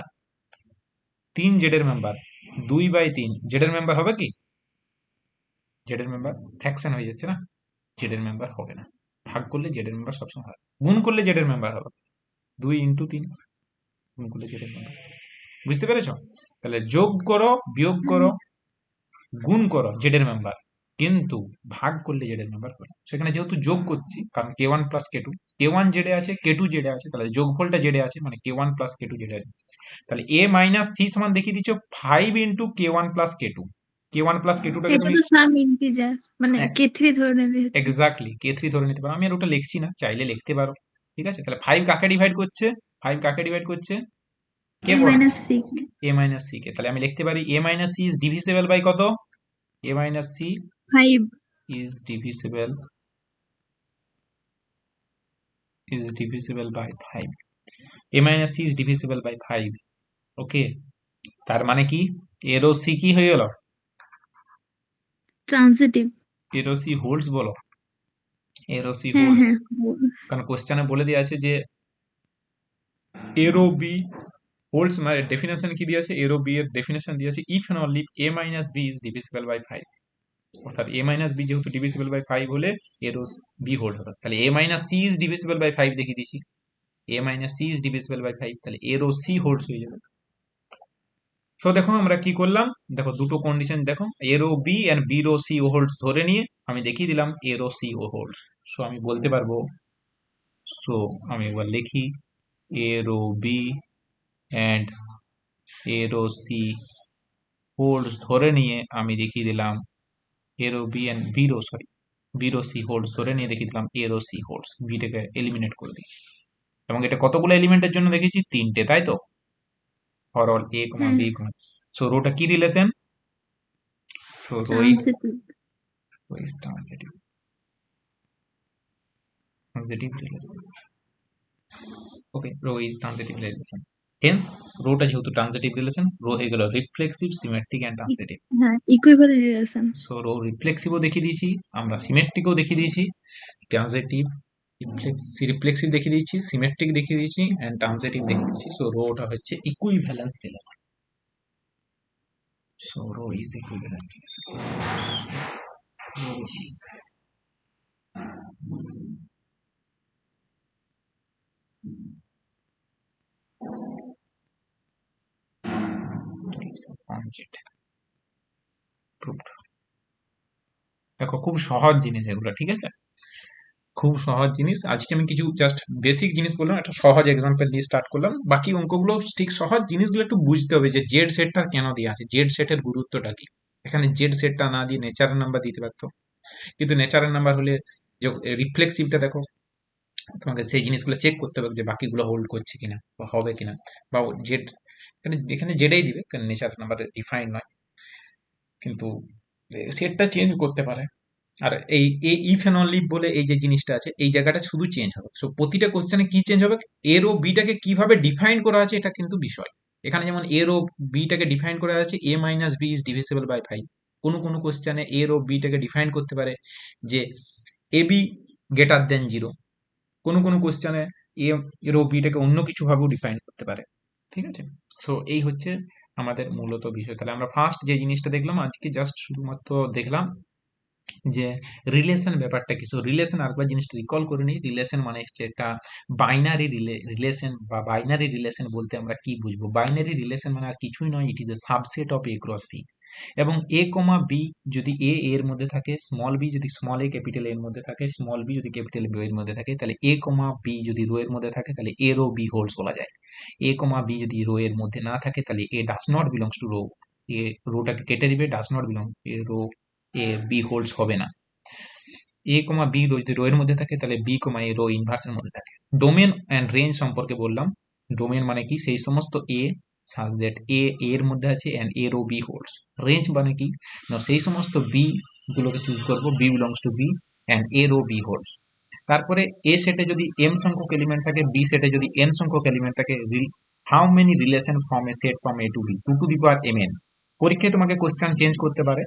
3 জেড এর মেম্বার, 2/3 জেড এর মেম্বার হবে কি, জেড এর মেম্বার ফ্র্যাকশন হয়ে যাচ্ছে না, জেড এর মেম্বার হবে না। ভাগ করলে জেড এর মেম্বার সবসময় হয়, গুণ করলে জেড এর মেম্বার হবে, 2 × 3 গুণ করলে জেড এর মেম্বার। বুঝতে পেরেছো? তাহলে যোগ করো বিয়োগ করো গুণ করো জেড এর মেম্বার, কিন্তু ভাগ করলে জেড এর মেম্বার হবে না। সেখানে যেহেতু যোগ করছি, কারণ K1 + K2, K1 জেডে আছে K2 জেডে আছে, তাহলে যোগফলটা জেডে আছে, মানে K1 + K2 জেডে আছে। তাহলে A - C সমান দেখিয়ে দিচ্ছ 5 × K1 + K2। K1 + K2 টাকে এটা তুমি তো সাম ইন্টিজার, মানে K3 ধরে নিলে হচ্ছে। এক্স্যাক্টলি K3 ধরে নিতে পারো, আমি আর ওটা লিখছি না, চাইলে লিখতে পারো। ঠিক আছে, তাহলে 5 কাকে ডিভাইড করছে, 5 কাকে ডিভাইড করছে, কে A পড়া, - C। A - C কে। তাহলে আমি লিখতে পারি A - C is divisible by কত, A - C 5। is divisible by 5, A - C is divisible by 5। ওকে, তার মানে কি এরো সি কি হয়ে গেল, ট্রান্সিটিভ। এরো সি হোল্ডস বলো, এরো সি হ্যাঁ হোল্ডস, হ্যাঁ। কারণ কোশ্চেনে বলে দেওয়া আছে যে এরো বি হোল্ডস, মানে ডেফিনেশন কি দিয়েছে, এরো বি এর ডেফিনেশন দিয়েছে if and only A - B is divisible by 5, অর্থাৎ A - B যেহেতু ডিভিজিবল বাই 5 হলে এরো বি হোল্ড হবে। তাহলে A - C is divisible by 5 দেখিয়ে দিয়েছি, A - C is divisible by 5, তাহলে এরো সি হোল্ডস হয়ে যাবে। সো দেখো আমরা কি করলাম, দেখো দুটো কন্ডিশন দেখো, a rho b and B rho c ও হোল্ডস ধরে নিয়ে আমি দেখিয়ে দিলাম এরো সি ও হোল্ডস। সো আমি বলতে পারবো, সো আমি একবার লিখি, a rho b and a rho c holds ধরে নিয়ে আমি দেখিয়ে দিলাম a rho b and B rho C holds ধরে নিয়ে দেখিয়ে দিলাম এরো সি হোল্ডস, বিটাকে এলিমিনেট করে দিয়েছি। এবং এটা কতগুলো এলিমেন্টের জন্য দেখেছি, 3টে, তাই তো, ফর অল A, হ্যাঁ, B, সো রোটা কি relation, so rho transitive. is transitive relation, okay, rho is transitive relation, hence রোটা যেহেতু ট্রানজিটিভ রিলেশন, রো হয়ে গেল রিফ্লেক্সিভ, সিমেট্রিক এন্ড ট্রানজিটিভ। হ্যাঁ, ইকুইভ্যালেন্ট রিলেশন। সো রো রিফ্লেক্সিভও দেখিয়ে দিয়েছি, আমরা সিমেট্রিকও দেখিয়ে দিয়েছি, ট্রানজিটিভ রিফ্লেক্সিভ দেখিয়ে দিয়েছি, সিমেট্রিক দেখিয়ে দিয়েছি এন্ড ট্রানজিটিভ দেখিয়ে দিয়েছি। সো রোটা হচ্ছে equivalence relation, so rho is equivalence relation, rho is দেখো খুব সহজ জিনিস এগুলো, ঠিক আছে, খুব সহজ জিনিস। আজকে আমি কিছু জাস্ট বেসিক জিনিস বললাম, একটা সহজ এক্সাম্পল দিয়ে স্টার্ট করলাম, বাকি অঙ্কগুলো ঠিক সহজ জিনিসগুলো একটু বুঝতে হবে যে জেড সেটটা কেন দেওয়া আছে, জেড সেটের গুরুত্বটা কি। এখানে জেড সেটটা না দিয়ে নেচারের নাম্বার দিতে পারতো, কিন্তু নেচারের নাম্বার হলে যে রিফ্লেক্সিভটা দেখো, তোমাকে সেই জিনিসগুলো চেক করতে হবে যে বাকিগুলো হোল্ড করছে কিনা বা হবে কিনা, বা জেড এখানে এখানে জেডেই দিবে কারণ নেচারের নাম্বার ডিফাইন নয়, কিন্তু সেটটা চেঞ্জ করতে পারে। আর এই ইফ এন্ড অনলি বলে এই যে জিনিসটা আছে, এই জায়গাটা শুধু চেঞ্জ হবে। সো প্রতিটা কোশ্চেনে কি চেঞ্জ হবে, এর ও বিটাকে কিভাবে ডিফাইন করা আছে এটা কিন্তু বিষয়। এখানে যেমন এর ও বিটাকে ডিফাইন করা আছে A - B is divisible by 5, কোনো কোনো কোশ্চেনে এর ও বিটাকে ডিফাইন করতে পারে যে AB গ্রেটার দেন 0, কোনো কোনো কোশ্চেনে এর ও বিটাকে অন্য কিছু ভাবেও ডিফাইন করতে পারে। ঠিক আছে, সো এই হচ্ছে আমাদের মূলত বিষয়। তাহলে আমরা ফার্স্ট যে জিনিসটা দেখলাম আজকে, জাস্ট শুধুমাত্র দেখলাম যে রিলেশন ব্যাপারটা কি। সো রিলেশন আরেকবার জিনিসটা রিকল করে নিই। রিলেশন মানে হচ্ছে একটা বাইনারি রিলেশন, বা বাইনারি রিলেশন বলতে আমরা কি বুঝবো? বাইনারি রিলেশন মানে আর কিছুই নয়, it is a subset of A cross B. এবং এ কমা বি যদি এ এর মধ্যে থাকে, স্মল বি যদি স্মল এ ক্যাপিটাল এর মধ্যে থাকে, স্মল বি যদি ক্যাপিটাল বি এর মধ্যে থাকে, তাহলে এ কমা বি যদি রো এর মধ্যে থাকে তাহলে এ রো বি হোলস বলা যায়। এ কমা বি যদি রো এর মধ্যে না থাকে তাহলে a does not belongs to rho. A রোটাকে কেটে দিবে, does not belong, a rho a b holds হবে না। এ কমা বি যদি রো এর মধ্যে থাকে তাহলে বি কমা এ রো ইনভার্সের মধ্যে থাকে। ডোমেন অ্যান্ড রেঞ্জ সম্পর্কে বললাম। ডোমেন মানে কি? সেই সমস্ত এ সাজ দ্যাট এ এর মধ্যে আছে and A rho B holds. Range মানে কি? না, সেই সমস্ত বি গুলোকে চুজ করবো B belongs to B and A rho B holds. তারপরে এ সেটে যদি এম সংখ্যক এলিমেন্ট থাকে, বি সেটে যদি এন সংখ্যক এলিমেন্ট থাকে, how many relation form A set form A to B, to to the power M N. পরীক্ষায় তোমাকে কোশ্চেন চেঞ্জ করতে পারে।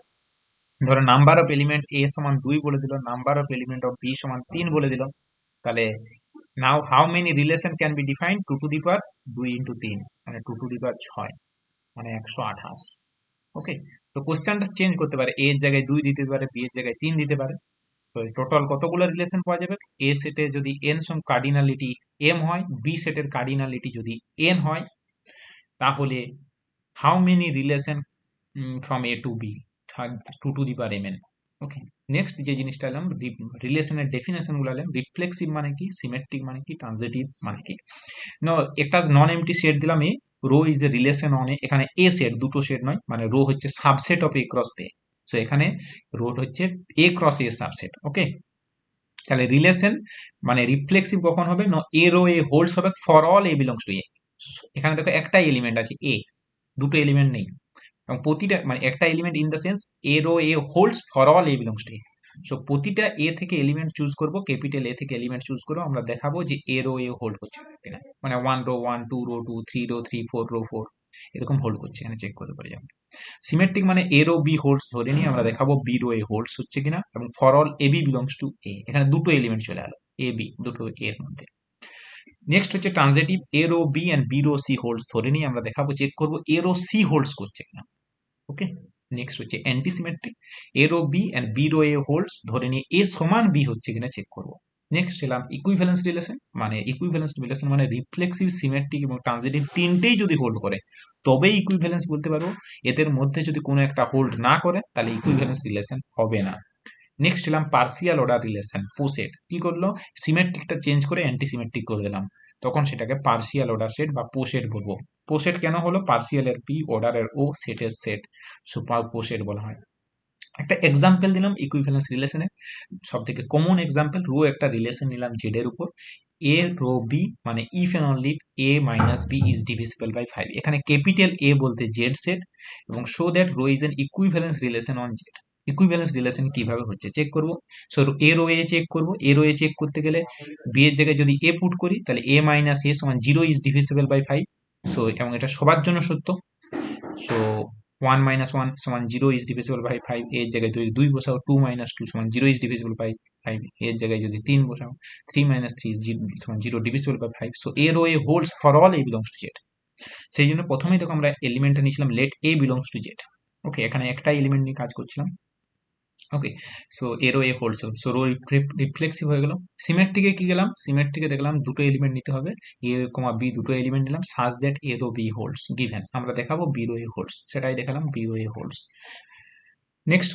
ধরো নাম্বার অফ এলিমেন্ট এ সমান 2 বলে দিল, number of element of b সমান 3 বলে দিল। তাহলে now how many relation can be defined? 2 to the power 2 into 3 মানে 2 টু দি পাওয়ার 6 মানে 128। ওকে, তো কোশ্চেনটা চেঞ্জ করতে পারে, এ এর জায়গায় 2 দিতে পারে, বি এর জায়গায় 3 দিতে পারে। তো টোটাল কতগুলো রিলেশন পাওয়া যাবে? এ সেটে যদি এন সং কার্ডিনালিটি এম হয়, বি সেটের কার্ডিনালিটি যদি এন হয়, তাহলে how many relation from A to B? 2 to the power M N. Okay, next যে জিনিসটা এলাম, রিলেশনের ডেফিনেশন গুলো এলাম। রিফ্লেক্সিভ মানে কি, সিমেট্রিক মানে কি, ট্রানজিটিভ মানে কি। নো, একটা নন এমটি সেট দিলাম a, rho is a relation on a. এখানে এ সেট, দুটো সেট নয়, মানে রো হচ্ছে subset of A cross a. So এখানে রো হচ্ছে এ ক্রস এ সাবসেট। ওকে, তাহলে রিলেশন মানে রিফ্লেক্সিভ কখন হবে? না, এ রো এ হোল্ডস হবে for all A belongs to এ। এখানে দেখো একটাই এলিমেন্ট আছে এ, দুটো এলিমেন্ট নেই। এবং প্রতিটা মানে একটা element in the sense A rho A holds for all A belongs to A. So প্রতিটা এ থেকে এলিমেন্ট চুজ করব, ক্যাপিটাল এ থেকে এলিমেন্ট চুজ করবো, আমরা দেখাবো যে এ রো এ হোল্ড করছে কিনা। মানে 1 রো 1, 2 রো 2, 3 রো 3, 4 রো 4 এরকম হোল্ড করছে, এখানে চেক করতে পারি আমরা। সিমেট্রিক মানে এ রো বি হোল্ডস ধরে নিয়ে আমরা দেখাবো বি রো এ হোল্ডস হচ্ছে কিনা। এবং for all A B belongs to এ, এখানে দুটো এলিমেন্ট চলে এলো এ বি, দুটো এর মধ্যে। নেক্সট হচ্ছে transitive, A rho B and B rho C holds ধরে নিয়ে আমরা দেখাবো, চেক করবো এ রো সি হোল্ডস করছে কিনা। ওকে, নেক্সট হচ্ছে antisymmetric, A rho B and B rho A holds ধরে নিয়ে এ সমান বি হচ্ছে কিনা চেক করবো। নেক্সট এলাম ইকুইভ্যালেন্স রিলেশন, মানে ইকুইভ্যালেন্স রিলেশন মানে রিফ্লেক্সিভ, সিমেট্রিক এবং ট্রানজিটিভ তিনটেই যদি হোল্ড করে তবেই ইকুইভ্যালেন্স বলতে পারবো। এদের মধ্যে যদি কোনো একটা হোল্ড না করে তাহলে ইকুইভ্যালেন্স রিলেশন হবে না। নেক্সট এলাম পার্সিয়াল অর্ডার রিলেশন, পোসেট। কি করলো? সিমেট্রিকটা চেঞ্জ করে অ্যান্টিসিমেট্রিক করে দিলাম, তখন সেটাকে পার্সিয়াল অর্ডার সেট বা পোসেট বলবো। পোসেট কেন হলো? পার্সিয়ালের পি, অর্ডারের ও, সেটের সেট, সুপার পোসেট বলা হয়। একটা এক্সাম্পল দিলাম ইকুইভ্যালেন্স রিলেশনে, সব থেকে কমন এক্সাম্পল, রো একটা রিলেশন নিলাম জেড এর উপর, এ রো বি মানে if and only A minus B is divisible by 5। এখানে ক্যাপিটাল এ বলতে জেড সেট, এবং show that rho is an equivalence relation on Z. Equivalence relation কিভাবে হচ্ছে চেক করব। So A rho a check করব, a rho a check করতে গেলে B এর জায়গায় যদি এ পুট করি তাহলে এ মাইনাস এ সমান 0 ইজ ডিভিজিবল বাই 5। সো এবং এটা সবার জন্য সত্য। সো 1 minus 1 সমান 0 is divisible by 5, এর জায়গায় যদি 2 বসাও 2 minus 2 সমান 0 is divisible by 5, এর জায়গায় যদি 3 বসাও 3 minus 3 is সমান 0 divisible by 5। So A rho A holds for all A belongs to Z. সেই জন্য প্রথমেই দেখো আমরা এলিমেন্টটা নিয়েছিলাম let a belongs to Z. Okay, এখানে একটা এলিমেন্ট নিয়ে কাজ করছিলাম। ওকে, সো এ রো এ হোল্ডস, সো রো রিফ্লেক্সিভ হয়ে গেল। সিমেট্রিকে কি গেলাম? সিমেট্রিকে দেখলাম দুটো এলিমেন্ট নিতে হবে, এ কমা বি দুটো এলিমেন্ট নিলাম, such that a rho B holds given, আমরা দেখাবো বি রো এ হোল্ডস, সেটাই দেখালাম বি রো এ হোল্ডস। নেক্সট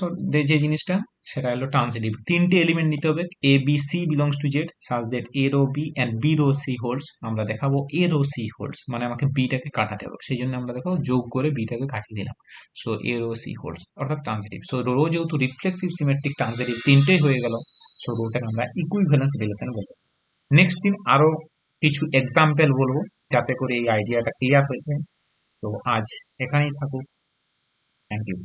যে জিনিসটা সেটা হলো ট্রানজিটিভ, তিনটে এলিমেন্ট নিতে হবে, a b c belongs to Z, such that a rho B and B rho C holds, আমরা দেখাবো এ রো সি হোল্ডস, মানে আমাকে বিটাকে কাটাতে হবে, সেই জন্য আমরা দেখো যোগ করে বিটাকে কাটিয়ে দিলাম। So a row C holds অর্থাৎ ট্রানজিটিভ। সো রো যেহেতু রিফ্লেক্সিভ, সিমেট্রিক, ট্রানজিটিভ তিনটেই হয়ে গেল, সো রোটাকে আমরা ইকুইভ্যালেন্স রিলেশন বলবো। নেক্সট দিন আরো কিছু এক্সাম্পল বলবো যাতে করে এই আইডিয়াটা ক্লিয়ার হয়ে যায়। তো আজ এখানেই থাকুক, থ্যাংক ইউ।